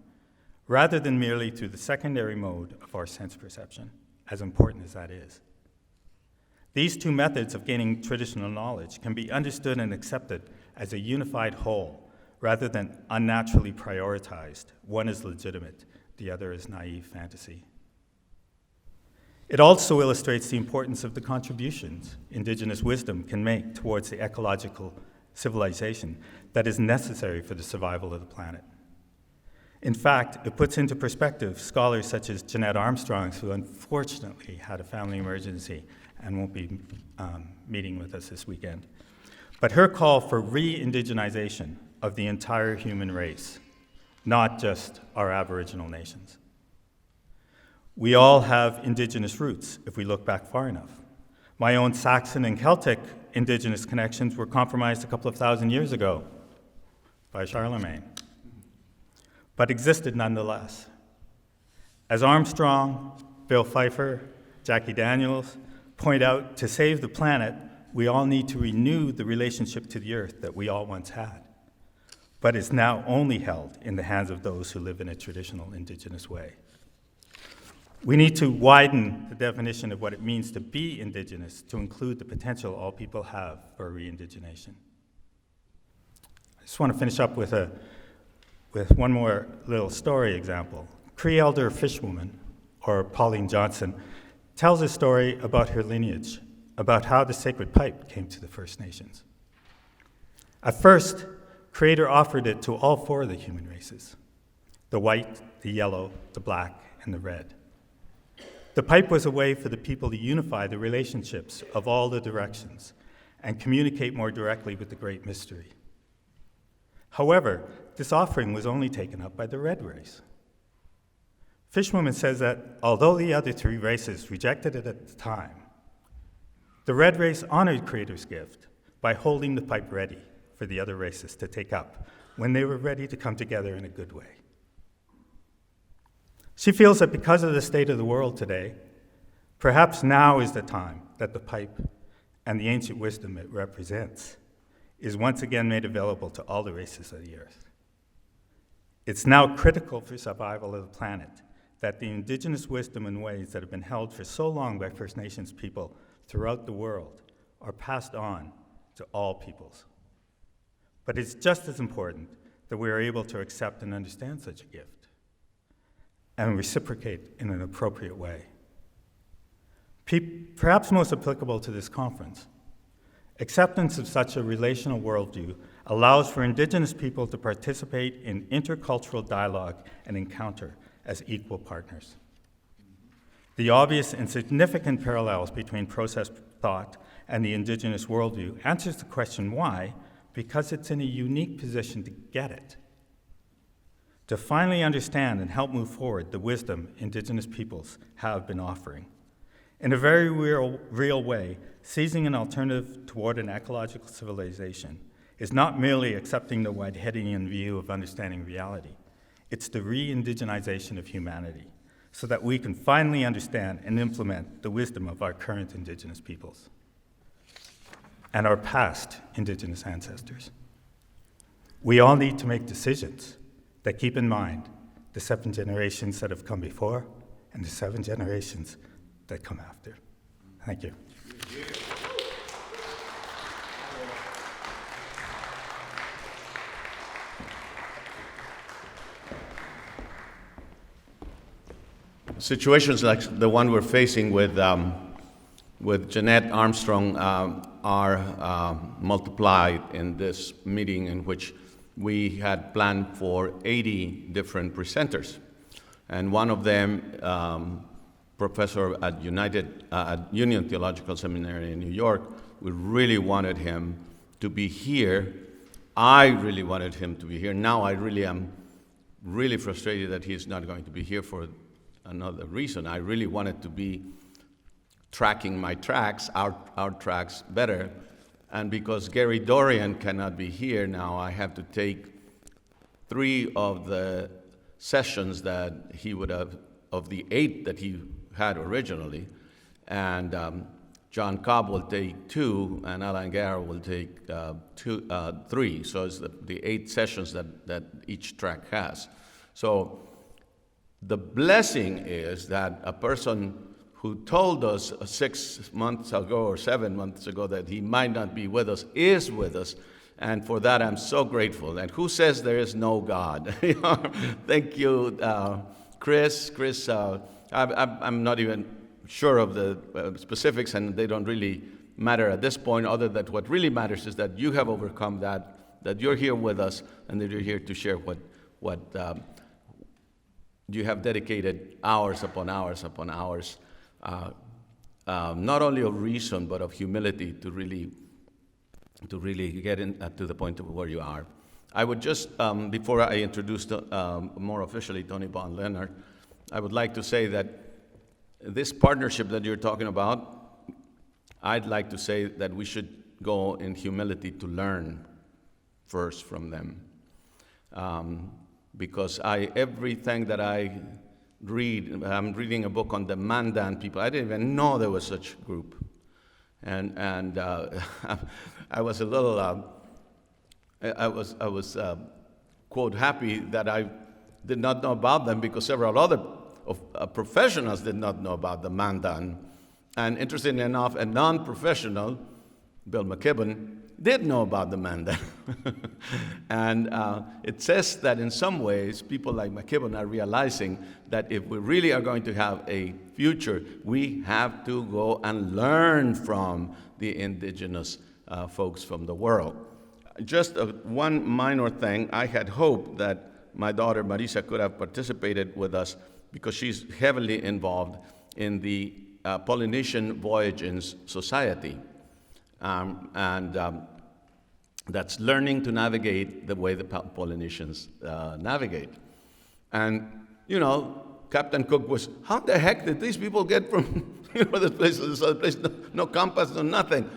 [SPEAKER 2] rather than merely through the secondary mode of our sense perception, as important as that is. These two methods of gaining traditional knowledge can be understood and accepted as a unified whole, rather than unnaturally prioritized. One is legitimate, the other is naive fantasy. It also illustrates the importance of the contributions Indigenous wisdom can make towards the ecological civilization that is necessary for the survival of the planet. In fact, it puts into perspective scholars such as Jeanette Armstrong, who unfortunately had a family emergency and won't be meeting with us this weekend. But her call for re-indigenization of the entire human race, not just our Aboriginal nations. We all have Indigenous roots if we look back far enough. My own Saxon and Celtic Indigenous connections were compromised a couple of thousand years ago by Charlemagne, but existed nonetheless. As Armstrong, Bill Pfeiffer, Jackie Daniels point out, to save the planet, we all need to renew the relationship to the earth that we all once had, but is now only held in the hands of those who live in a traditional Indigenous way. We need to widen the definition of what it means to be Indigenous to include the potential all people have for re-indigenation. I just want to finish up with one more little story example. Cree elder fishwoman, or Pauline Johnson, tells a story about her lineage, about how the sacred pipe came to the First Nations. At first, Creator offered it to all four of the human races, the white, the yellow, the black, and the red. The pipe was a way for the people to unify the relationships of all the directions and communicate more directly with the great mystery. However, this offering was only taken up by the red race. Fishwoman says that although the other three races rejected it at the time, the red race honored Creator's gift by holding the pipe ready for the other races to take up when they were ready to come together in a good way. She feels that because of the state of the world today, perhaps now is the time that the pipe and the ancient wisdom it represents is once again made available to all the races of the earth. It's now critical for survival of the planet that the Indigenous wisdom and ways that have been held for so long by First Nations people throughout the world are passed on to all peoples. But it's just as important that we are able to accept and understand such a gift and reciprocate in an appropriate way. Perhaps most applicable to this conference, acceptance of such a relational worldview allows for Indigenous people to participate in intercultural dialogue and encounter as equal partners. The obvious and significant parallels between process thought and the Indigenous worldview answers the question why, because it's in a unique position to get it, to finally understand and help move forward the wisdom Indigenous peoples have been offering. In a very real way, seizing an alternative toward an ecological civilization is not merely accepting the Whiteheadian view of understanding reality. It's the re-indigenization of humanity so that we can finally understand and implement the wisdom of our current Indigenous peoples and our past Indigenous ancestors. We all need to make decisions that keep in mind the 7 generations that have come before and the 7 generations that come after. Thank you.
[SPEAKER 1] Situations like the one we're facing with Jeanette Armstrong are multiplied in this meeting, in which we had planned for 80 different presenters. And one of them, professor at Union Theological Seminary in New York, we really wanted him to be here. I really wanted him to be here. Now I really am really frustrated that he's not going to be here for another reason. I really wanted to be tracking my tracks, our tracks better. And because Gary Dorian cannot be here now, I have to take 3 of the sessions that he would have of the 8 that he had originally, and John Cobb will take 2, and Alain Guerre will take 3. So it's the 8 sessions that each track has. So the blessing is that a person who told us 6 months ago or 7 months ago that he might not be with us is with us. And for that, I'm so grateful. And who says there is no God? Thank you, Chris. Chris, I'm not even sure of the specifics, and they don't really matter at this point, other than what really matters is that you have overcome that you're here with us, and that you're here to share what you have dedicated hours upon hours upon hours, not only of reason, but of humility to really get to the point of where you are. I would just, before I introduce more officially Tony Bond Leonard, I would like to say that this partnership that you're talking about, I'd like to say that we should go in humility to learn first from them. Because everything that I read, I'm reading a book on the Mandan people. I didn't even know there was such a group. And I was a little, I was quote, happy that I did not know about them, because several other professionals did not know about the Mandan. And interestingly enough, a non-professional, Bill McKibben, did know about the Mandan. And it says that in some ways, people like McKibben are realizing that if we really are going to have a future, we have to go and learn from the indigenous folks from the world. Just one minor thing, I had hoped that my daughter Marisa could have participated with us, because she's heavily involved in the Polynesian Voyaging Society. That's learning to navigate the way the Polynesians navigate. And, Captain Cook was, how the heck did these people get from this place to this other place? No compass, no nothing.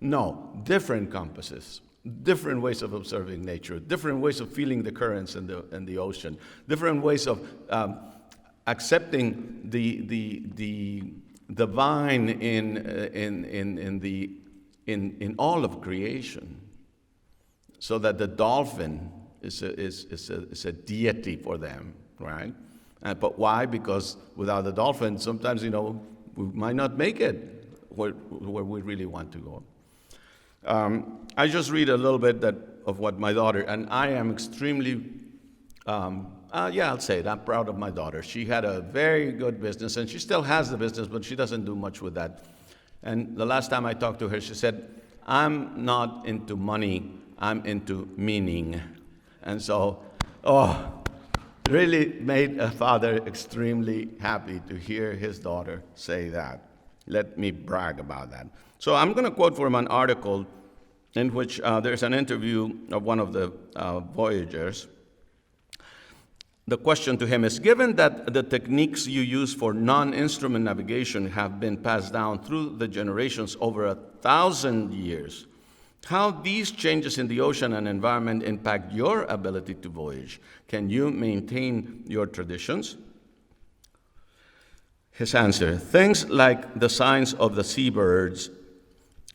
[SPEAKER 1] No, different compasses, different ways of observing nature, different ways of feeling the currents in the ocean, different ways of accepting the divine in all of creation, so that the dolphin is a deity for them, right? But why? Because without the dolphin, sometimes we might not make it where we really want to go. I just read a little bit of what my daughter, and I am extremely, I'll say it, I'm proud of my daughter. She had a very good business, and she still has the business, but she doesn't do much with that. And the last time I talked to her, she said, I'm not into money, I'm into meaning. And so, really made a father extremely happy to hear his daughter say that. Let me brag about that. So I'm going to quote from an article in which there's an interview of one of the voyagers. The question to him is, given that the techniques you use for non-instrument navigation have been passed down through the generations over 1,000 years, how these changes in the ocean and environment impact your ability to voyage? Can you maintain your traditions? His answer, things like the signs of the seabirds.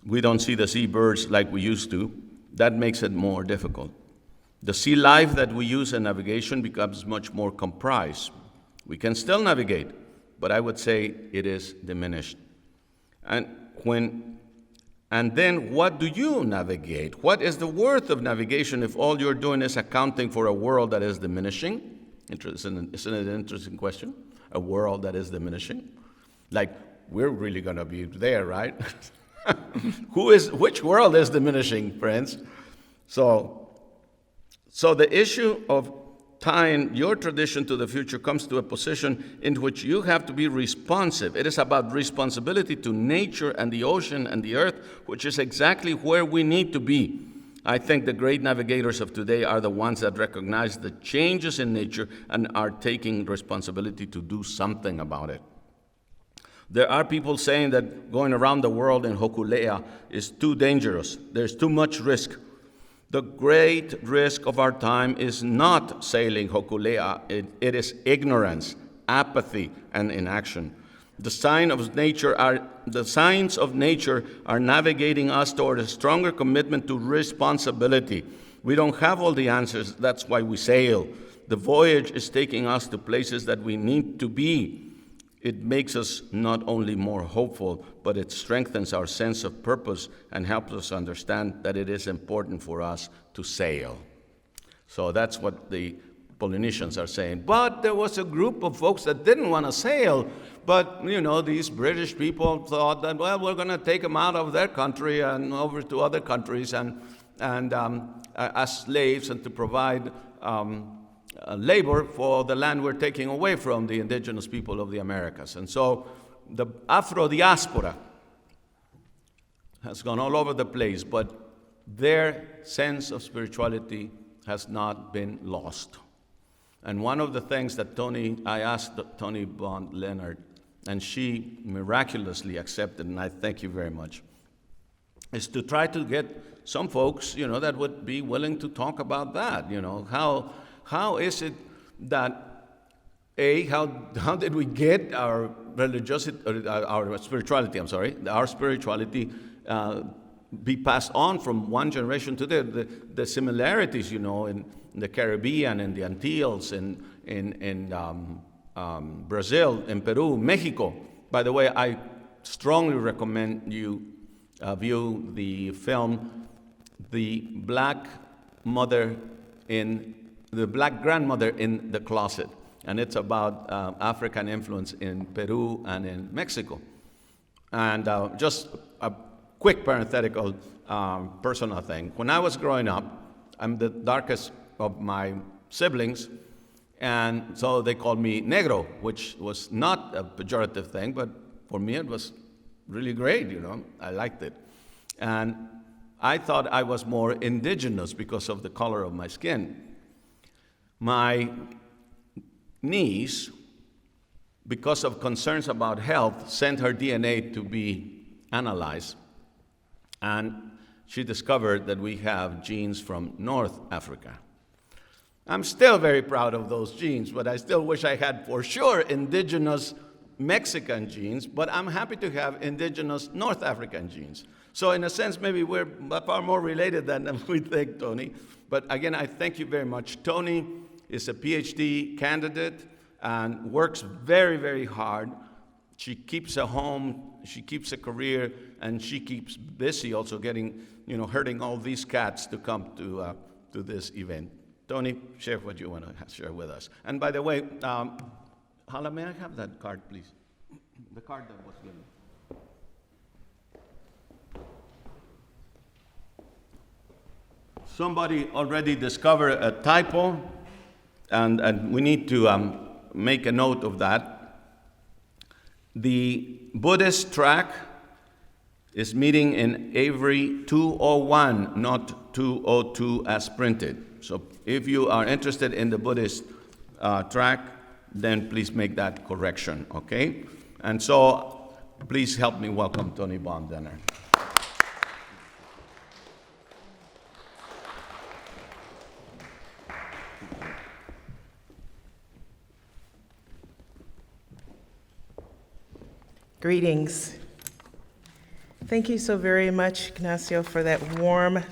[SPEAKER 1] We don't see the seabirds like we used to. That makes it more difficult. The sea life that we use in navigation becomes much more comprised. We can still navigate, but I would say it is diminished. And then what do you navigate? What is the worth of navigation if all you're doing is accounting for a world that is diminishing? Isn't it an interesting question? A world that is diminishing? Like, we're really going to be there, right? Which world is diminishing, friends? So the issue of tying your tradition to the future comes to a position in which you have to be responsive. It is about responsibility to nature and the ocean and the earth, which is exactly where we need to be. I think the great navigators of today are the ones that recognize the changes in nature and are taking responsibility to do something about it. There are people saying that going around the world in Hokulea is too dangerous. There's too much risk. The great risk of our time is not sailing Hokulea. It is ignorance, apathy, and inaction. The signs of nature are navigating us toward a stronger commitment to responsibility. We don't have all the answers. That's why we sail. The voyage is taking us to places that we need to be. It makes us not only more hopeful, but it strengthens our sense of purpose and helps us understand that it is important for us to sail. So that's what the Polynesians are saying. But there was a group of folks that didn't want to sail. But, these British people thought that, well, we're going to take them out of their country and over to other countries and as slaves and to provide labor for the land we're taking away from the indigenous people of the Americas. And so the Afro-diaspora has gone all over the place, but their sense of spirituality has not been lost. And one of the things that I asked Tony Bond Leonard, and she miraculously accepted, and I thank you very much, is to try to get some folks, that would be willing to talk about that. How is it that, how did we get our religiosity, our spirituality be passed on from one generation to the similarities, in the Caribbean, in the Antilles, in Brazil, in Peru, Mexico. By the way, I strongly recommend you view the film, The Black Grandmother in the Closet. And it's about African influence in Peru and in Mexico. And just a quick parenthetical personal thing. When I was growing up, I'm the darkest of my siblings, and so they called me negro, which was not a pejorative thing, but for me it was really great, I liked it. And I thought I was more indigenous because of the color of my skin. My niece, because of concerns about health, sent her DNA to be analyzed, and she discovered that we have genes from North Africa. I'm still very proud of those genes, but I still wish I had for sure indigenous Mexican genes, but I'm happy to have indigenous North African genes. So in a sense, maybe we're far more related than we think, Tony. But again, I thank you very much. Tony is a PhD candidate and works very, very hard. She keeps a home, she keeps a career, and she keeps busy also getting, herding all these cats to come to this event. Tony, share what you want to share with us. And by the way, Hala, may I have that card, please? The card that was given. Somebody already discovered a typo, and we need to make a note of that. The Buddhist track is meeting in Avery 201, not 202 as printed. So if you are interested in the Buddhist track, then please make that correction, okay? And so please help me welcome Tony Bondenner.
[SPEAKER 3] Greetings. Thank you so very much, Ignacio, for that warm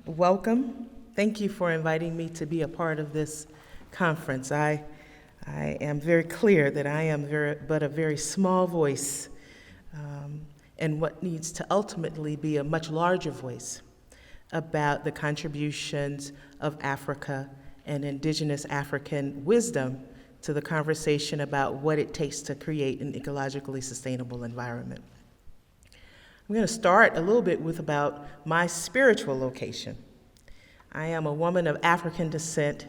[SPEAKER 3] welcome. Thank you for inviting me to be a part of this conference. I am very clear that I am but a very small voice in what needs to ultimately be a much larger voice about the contributions of Africa and indigenous African wisdom to the conversation about what it takes to create an ecologically sustainable environment. I'm going to start a little bit with about my spiritual location. I am a woman of African descent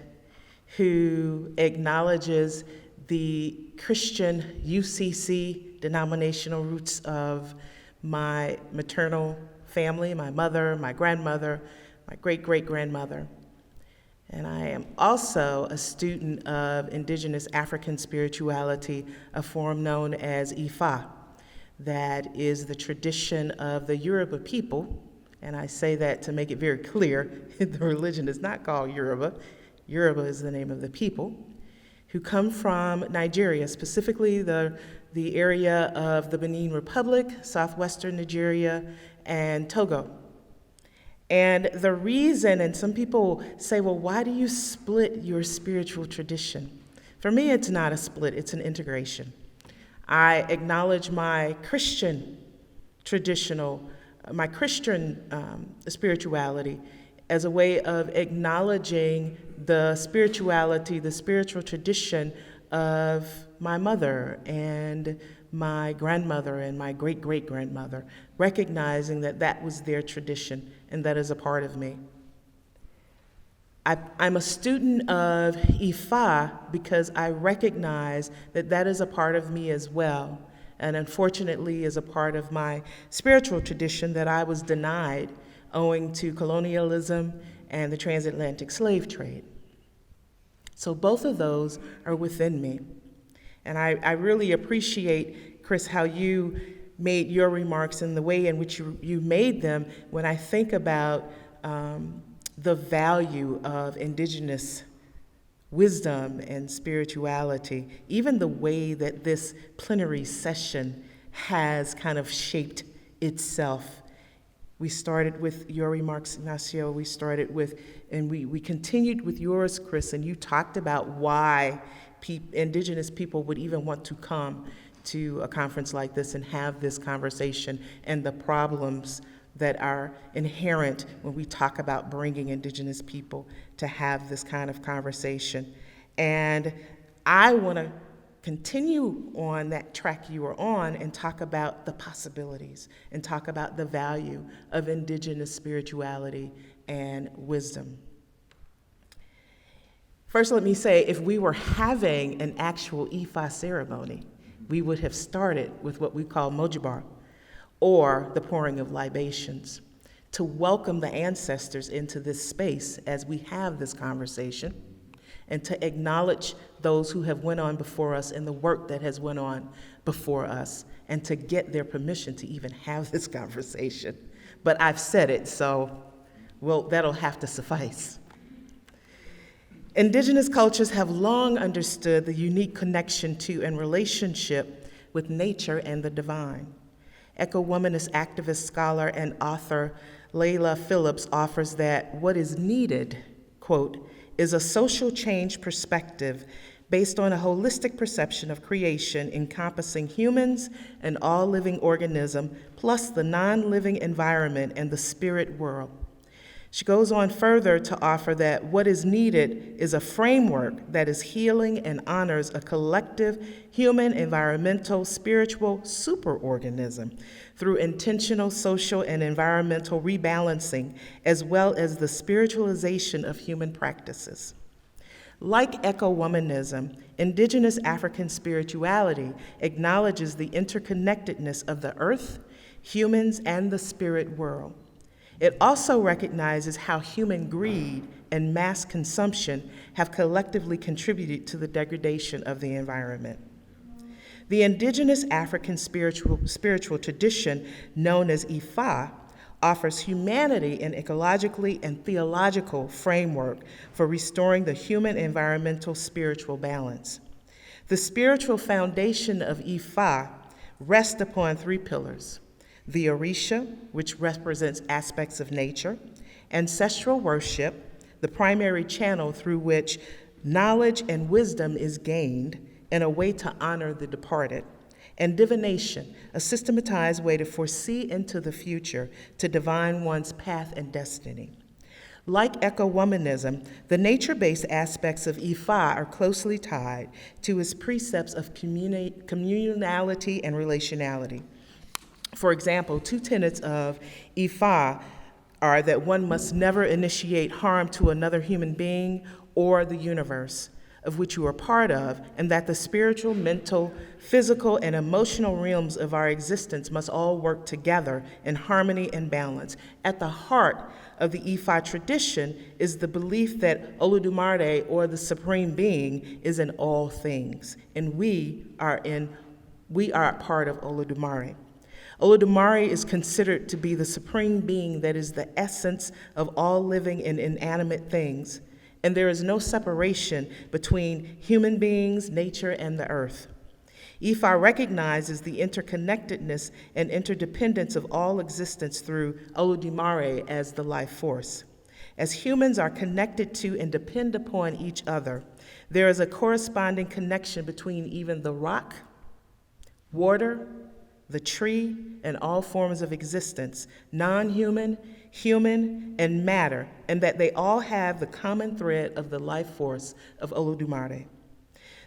[SPEAKER 3] who acknowledges the Christian UCC denominational roots of my maternal family, my mother, my grandmother, my great-great-grandmother. And I am also a student of indigenous African spirituality, a form known as Ifa. That is the tradition of the Yoruba people, and I say that to make it very clear, the religion is not called Yoruba. Yoruba is the name of the people. who come from Nigeria, specifically the area of the Benin Republic, southwestern Nigeria, and Togo. And the reason, and some people say, well, why do you split your spiritual tradition? For me, it's not a split, it's an integration. I acknowledge my Christian spirituality as a way of acknowledging the spirituality, the spiritual tradition of my mother and my grandmother and my great-great-grandmother, recognizing that that was their tradition and that is a part of me. I'm a student of Ifa because I recognize that that is a part of me as well, and unfortunately is a part of my spiritual tradition that I was denied owing to colonialism and the transatlantic slave trade. So both of those are within me. And I really appreciate, Chris, how you made your remarks and the way in which you made them when I think about the value of indigenous wisdom and spirituality, even the way that this plenary session has kind of shaped itself. We started with your remarks, Ignacio, and we continued with yours, Chris, and you talked about why indigenous people would even want to come to a conference like this and have this conversation and the problems that are inherent when we talk about bringing indigenous people to have this kind of conversation. And I want to continue on that track you were on and talk about the possibilities and talk about the value of indigenous spirituality and wisdom. First, let me say, if we were having an actual Ifa ceremony, we would have started with what we call mojibar, or the pouring of libations, to welcome the ancestors into this space as we have this conversation, and to acknowledge those who have went on before us and the work that has went on before us, and to get their permission to even have this conversation. But I've said it, so that'll have to suffice. Indigenous cultures have long understood the unique connection to and relationship with nature and the divine. Eco-womanist activist, scholar, and author Layla Phillips offers that what is needed, quote, is a social change perspective based on a holistic perception of creation encompassing humans and all living organism, plus the non-living environment and the spirit world. She goes on further to offer that what is needed is a framework that is healing and honors a collective human, environmental, spiritual superorganism through intentional social and environmental rebalancing, as well as the spiritualization of human practices. Like eco-womanism, indigenous African spirituality acknowledges the interconnectedness of the earth, humans, and the spirit world. It also recognizes how human greed and mass consumption have collectively contributed to the degradation of the environment. The indigenous African spiritual tradition, known as Ifa, offers humanity an ecologically and theological framework for restoring the human environmental spiritual balance. The spiritual foundation of Ifa rests upon three pillars: the Orisha, which represents aspects of nature; ancestral worship, the primary channel through which knowledge and wisdom is gained and a way to honor the departed; and divination, a systematized way to foresee into the future, to divine one's path and destiny. Like eco-womanism, the nature-based aspects of Ifa are closely tied to its precepts of communality and relationality. For example, two tenets of Ifa are that one must never initiate harm to another human being or the universe of which you are part of, and that the spiritual, mental, physical, and emotional realms of our existence must all work together in harmony and balance. At the heart of the Ifa tradition is the belief that Olodumare, or the Supreme Being, is in all things, and we are part of Olodumare. Olodumare is considered to be the supreme being that is the essence of all living and inanimate things, and there is no separation between human beings, nature, and the earth. Ifa recognizes the interconnectedness and interdependence of all existence through Olodumare as the life force. As humans are connected to and depend upon each other, there is a corresponding connection between even the rock, water, the tree, and all forms of existence, non-human, human, and matter, and that they all have the common thread of the life force of Olodumare.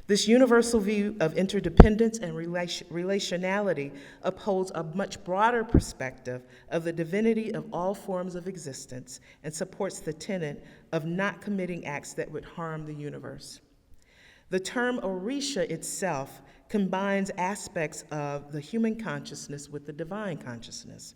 [SPEAKER 3] This universal view of interdependence and relationality upholds a much broader perspective of the divinity of all forms of existence and supports the tenet of not committing acts that would harm the universe. The term Orisha itself combines aspects of the human consciousness with the divine consciousness.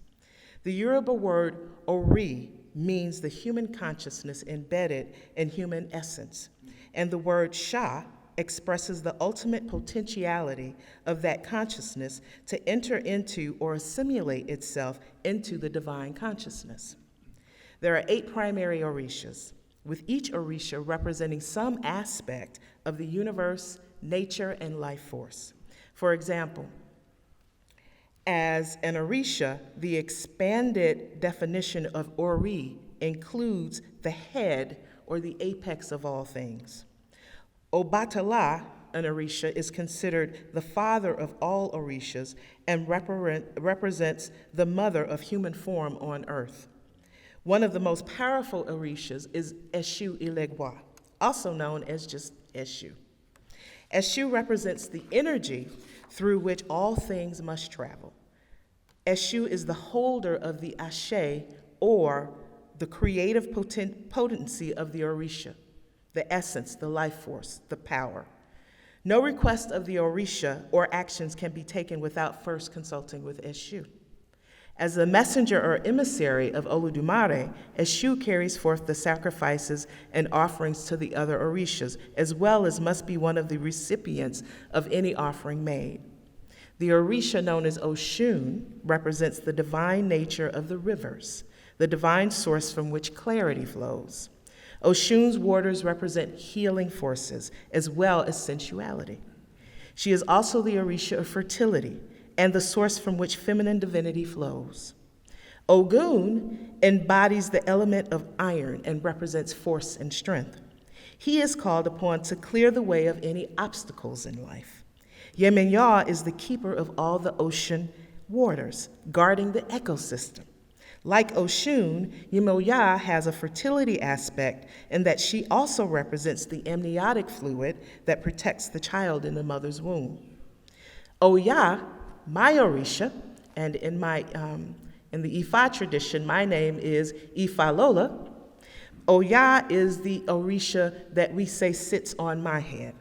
[SPEAKER 3] The Yoruba word Ori means the human consciousness embedded in human essence, and the word Sha expresses the ultimate potentiality of that consciousness to enter into or assimilate itself into the divine consciousness. There are 8 primary Orishas, with each Orisha representing some aspect of the universe, nature, and life force. For example, as an Orisha, the expanded definition of Ori includes the head or the apex of all things. Obatala, an Orisha, is considered the father of all Orishas and represents the mother of human form on earth. One of the most powerful Orishas is Eshu Ilegwa, also known as just Eshu. Eshu represents the energy through which all things must travel. Eshu is the holder of the Ashe, or the creative potency of the Orisha, the essence, the life force, the power. No request of the Orisha or actions can be taken without first consulting with Eshu. As the messenger or emissary of Olodumare, Eshu carries forth the sacrifices and offerings to the other Orishas, as well as must be one of the recipients of any offering made. The Orisha known as Oshun represents the divine nature of the rivers, the divine source from which clarity flows. Oshun's waters represent healing forces as well as sensuality. She is also the Orisha of fertility and the source from which feminine divinity flows. Ogun embodies the element of iron and represents force and strength. He is called upon to clear the way of any obstacles in life. Yemenya is the keeper of all the ocean waters, guarding the ecosystem. Like Oshun, Yemoya has a fertility aspect in that she also represents the amniotic fluid that protects the child in the mother's womb. Oya, my Orisha, and in the Ifa tradition, my name is Ifa Lola. Oya is the Orisha that we say sits on my head.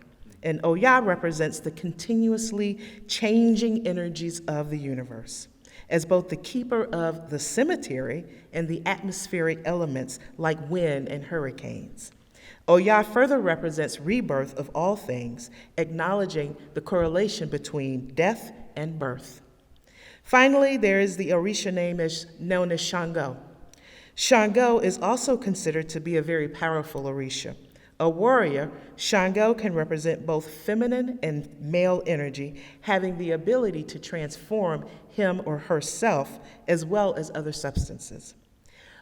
[SPEAKER 3] And Oya represents the continuously changing energies of the universe, as both the keeper of the cemetery and the atmospheric elements like wind and hurricanes. Oya further represents rebirth of all things, acknowledging the correlation between death and birth. Finally, there is the Orisha name known as Shango. Shango is also considered to be a very powerful Orisha. A warrior, Shango can represent both feminine and male energy, having the ability to transform him or herself as well as other substances.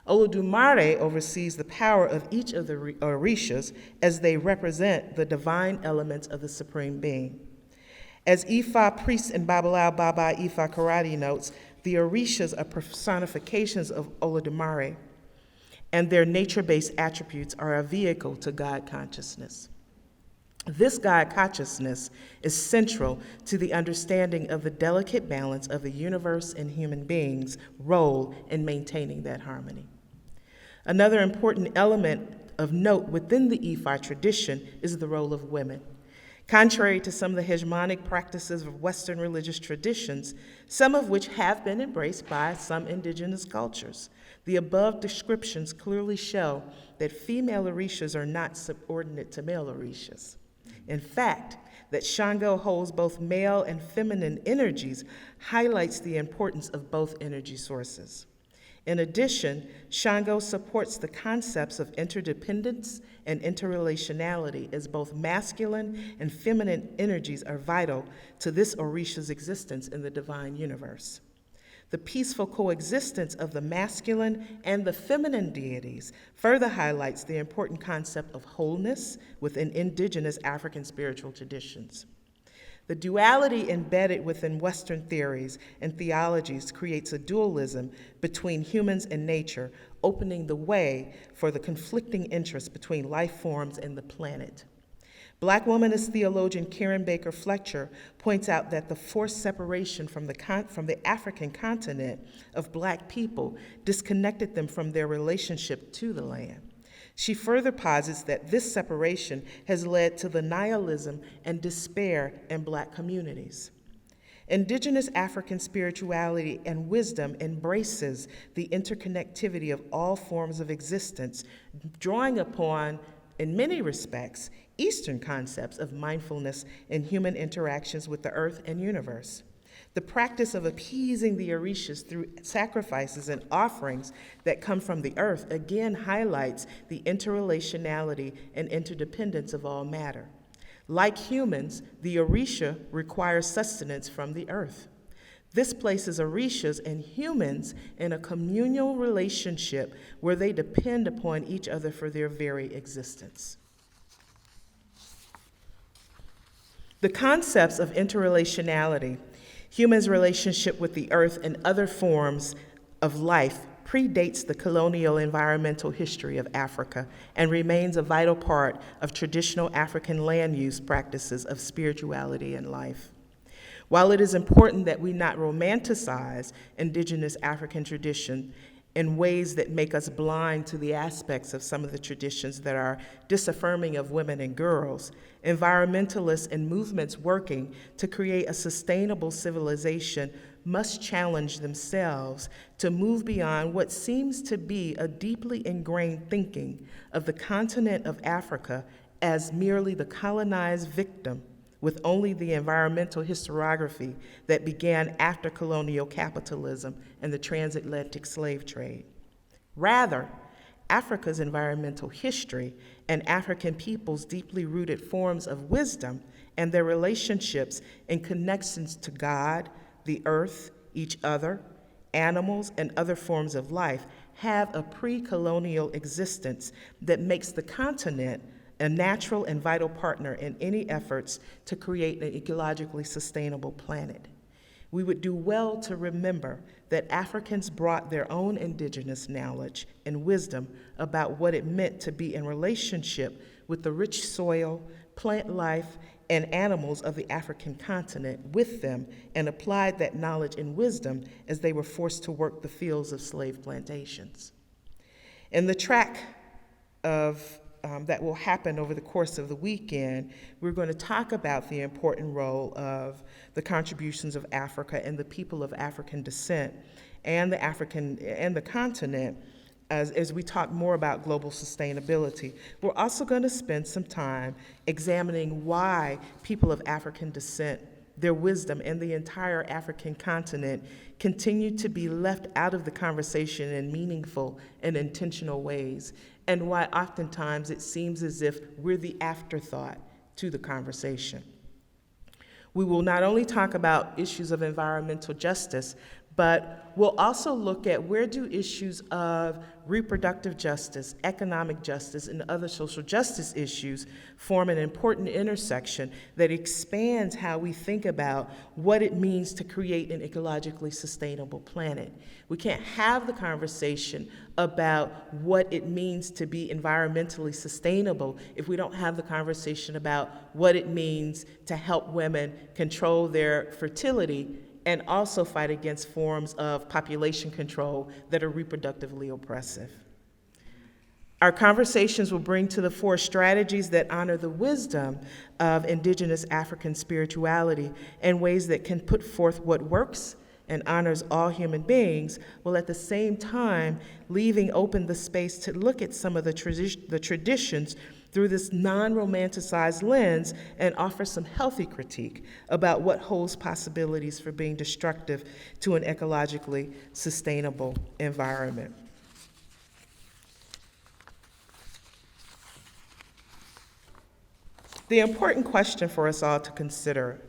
[SPEAKER 3] Olodumare oversees the power of each of the Orishas as they represent the divine elements of the Supreme Being. As Ifa priest and Babalao Baba Ifa Karate notes, the Orishas are personifications of Olodumare, and their nature-based attributes are a vehicle to God consciousness. This God consciousness is central to the understanding of the delicate balance of the universe and human beings' role in maintaining that harmony. Another important element of note within the Ifa tradition is the role of women. Contrary to some of the hegemonic practices of Western religious traditions, some of which have been embraced by some indigenous cultures, the above descriptions clearly show that female Orishas are not subordinate to male Orishas. In fact, that Shango holds both male and feminine energies highlights the importance of both energy sources. In addition, Shango supports the concepts of interdependence and interrelationality, as both masculine and feminine energies are vital to this Orisha's existence in the divine universe. The peaceful coexistence of the masculine and the feminine deities further highlights the important concept of wholeness within indigenous African spiritual traditions. The duality embedded within Western theories and theologies creates a dualism between humans and nature, opening the way for the conflicting interests between life forms and the planet. Black womanist theologian Karen Baker Fletcher points out that the forced separation from the African continent of Black people disconnected them from their relationship to the land. She further posits that this separation has led to the nihilism and despair in Black communities. Indigenous African spirituality and wisdom embraces the interconnectivity of all forms of existence, drawing upon, in many respects, Eastern concepts of mindfulness in human interactions with the earth and universe. The practice of appeasing the Orishas through sacrifices and offerings that come from the earth again highlights the interrelationality and interdependence of all matter. Like humans, the Orisha requires sustenance from the earth. This places Orishas and humans in a communal relationship where they depend upon each other for their very existence. The concepts of interrelationality, humans' relationship with the earth and other forms of life, predates the colonial environmental history of Africa and remains a vital part of traditional African land use practices of spirituality and life. While it is important that we not romanticize indigenous African tradition in ways that make us blind to the aspects of some of the traditions that are disaffirming of women and girls, environmentalists and movements working to create a sustainable civilization must challenge themselves to move beyond what seems to be a deeply ingrained thinking of the continent of Africa as merely the colonized victim with only the environmental historiography that began after colonial capitalism and the transatlantic slave trade. Rather, Africa's environmental history and African peoples' deeply rooted forms of wisdom and their relationships and connections to God, the earth, each other, animals, and other forms of life have a pre-colonial existence that makes the continent a natural and vital partner in any efforts to create an ecologically sustainable planet. We would do well to remember that Africans brought their own indigenous knowledge and wisdom about what it meant to be in relationship with the rich soil, plant life, and animals of the African continent with them, and applied that knowledge and wisdom as they were forced to work the fields of slave plantations. In the track of that will happen over the course of the weekend, we're going to talk about the important role of the contributions of Africa and the people of African descent and the continent as we talk more about global sustainability. We're also going to spend some time examining why people of African descent, their wisdom, and the entire African continent continue to be left out of the conversation in meaningful and intentional ways, and why oftentimes it seems as if we're the afterthought to the conversation. We will not only talk about issues of environmental justice, but we'll also look at where do issues of reproductive justice, economic justice, and other social justice issues form an important intersection that expands how we think about what it means to create an ecologically sustainable planet. We can't have the conversation about what it means to be environmentally sustainable if we don't have the conversation about what it means to help women control their fertility and also fight against forms of population control that are reproductively oppressive. Our conversations will bring to the fore strategies that honor the wisdom of indigenous African spirituality in ways that can put forth what works and honors all human beings, while at the same time leaving open the space to look at some of the traditions through this non-romanticized lens and offer some healthy critique about what holds possibilities for being destructive to an ecologically sustainable environment. The important question for us all to consider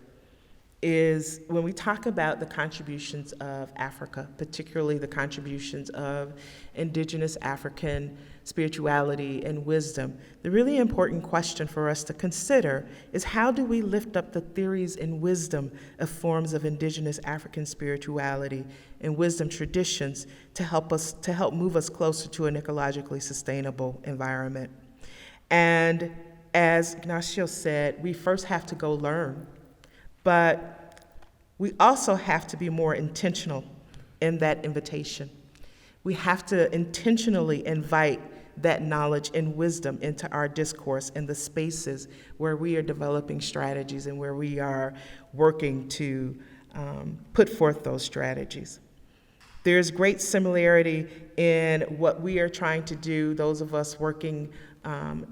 [SPEAKER 3] is when we talk about the contributions of Africa, particularly the contributions of indigenous African spirituality and wisdom, the really important question for us to consider is how do we lift up the theories and wisdom of forms of indigenous African spirituality and wisdom traditions to help move us closer to an ecologically sustainable environment. And as Ignacio said, we first have to go learn, but we also have to be more intentional in that invitation. We have to intentionally invite that knowledge and wisdom into our discourse in the spaces where we are developing strategies and where we are working to put forth those strategies. There's great similarity in what we are trying to do, those of us working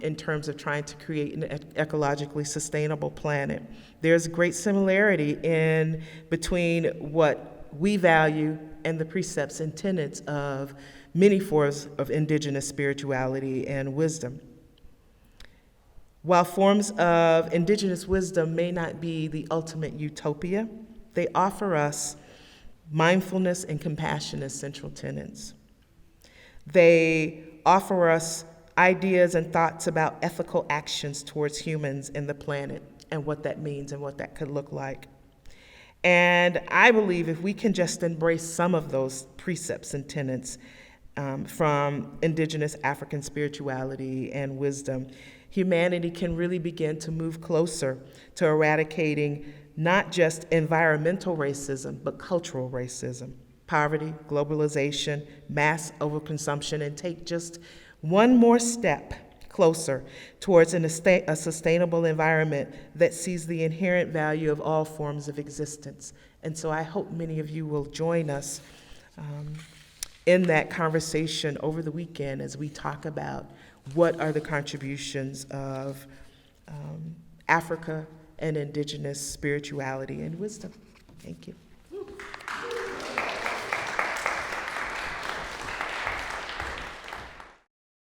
[SPEAKER 3] in terms of trying to create an ecologically sustainable planet. There's great similarity between what we value and the precepts and tenets of many forms of indigenous spirituality and wisdom. While forms of indigenous wisdom may not be the ultimate utopia, they offer us mindfulness and compassion as central tenets. They offer us ideas and thoughts about ethical actions towards humans and the planet and what that means and what that could look like. And I believe if we can just embrace some of those precepts and tenets from indigenous African spirituality and wisdom, humanity can really begin to move closer to eradicating not just environmental racism, but cultural racism, poverty, globalization, mass overconsumption, and take just one more step closer towards a sustainable environment that sees the inherent value of all forms of existence. And so I hope many of you will join us in that conversation over the weekend as we talk about what are the contributions of Africa and indigenous spirituality and wisdom. Thank you.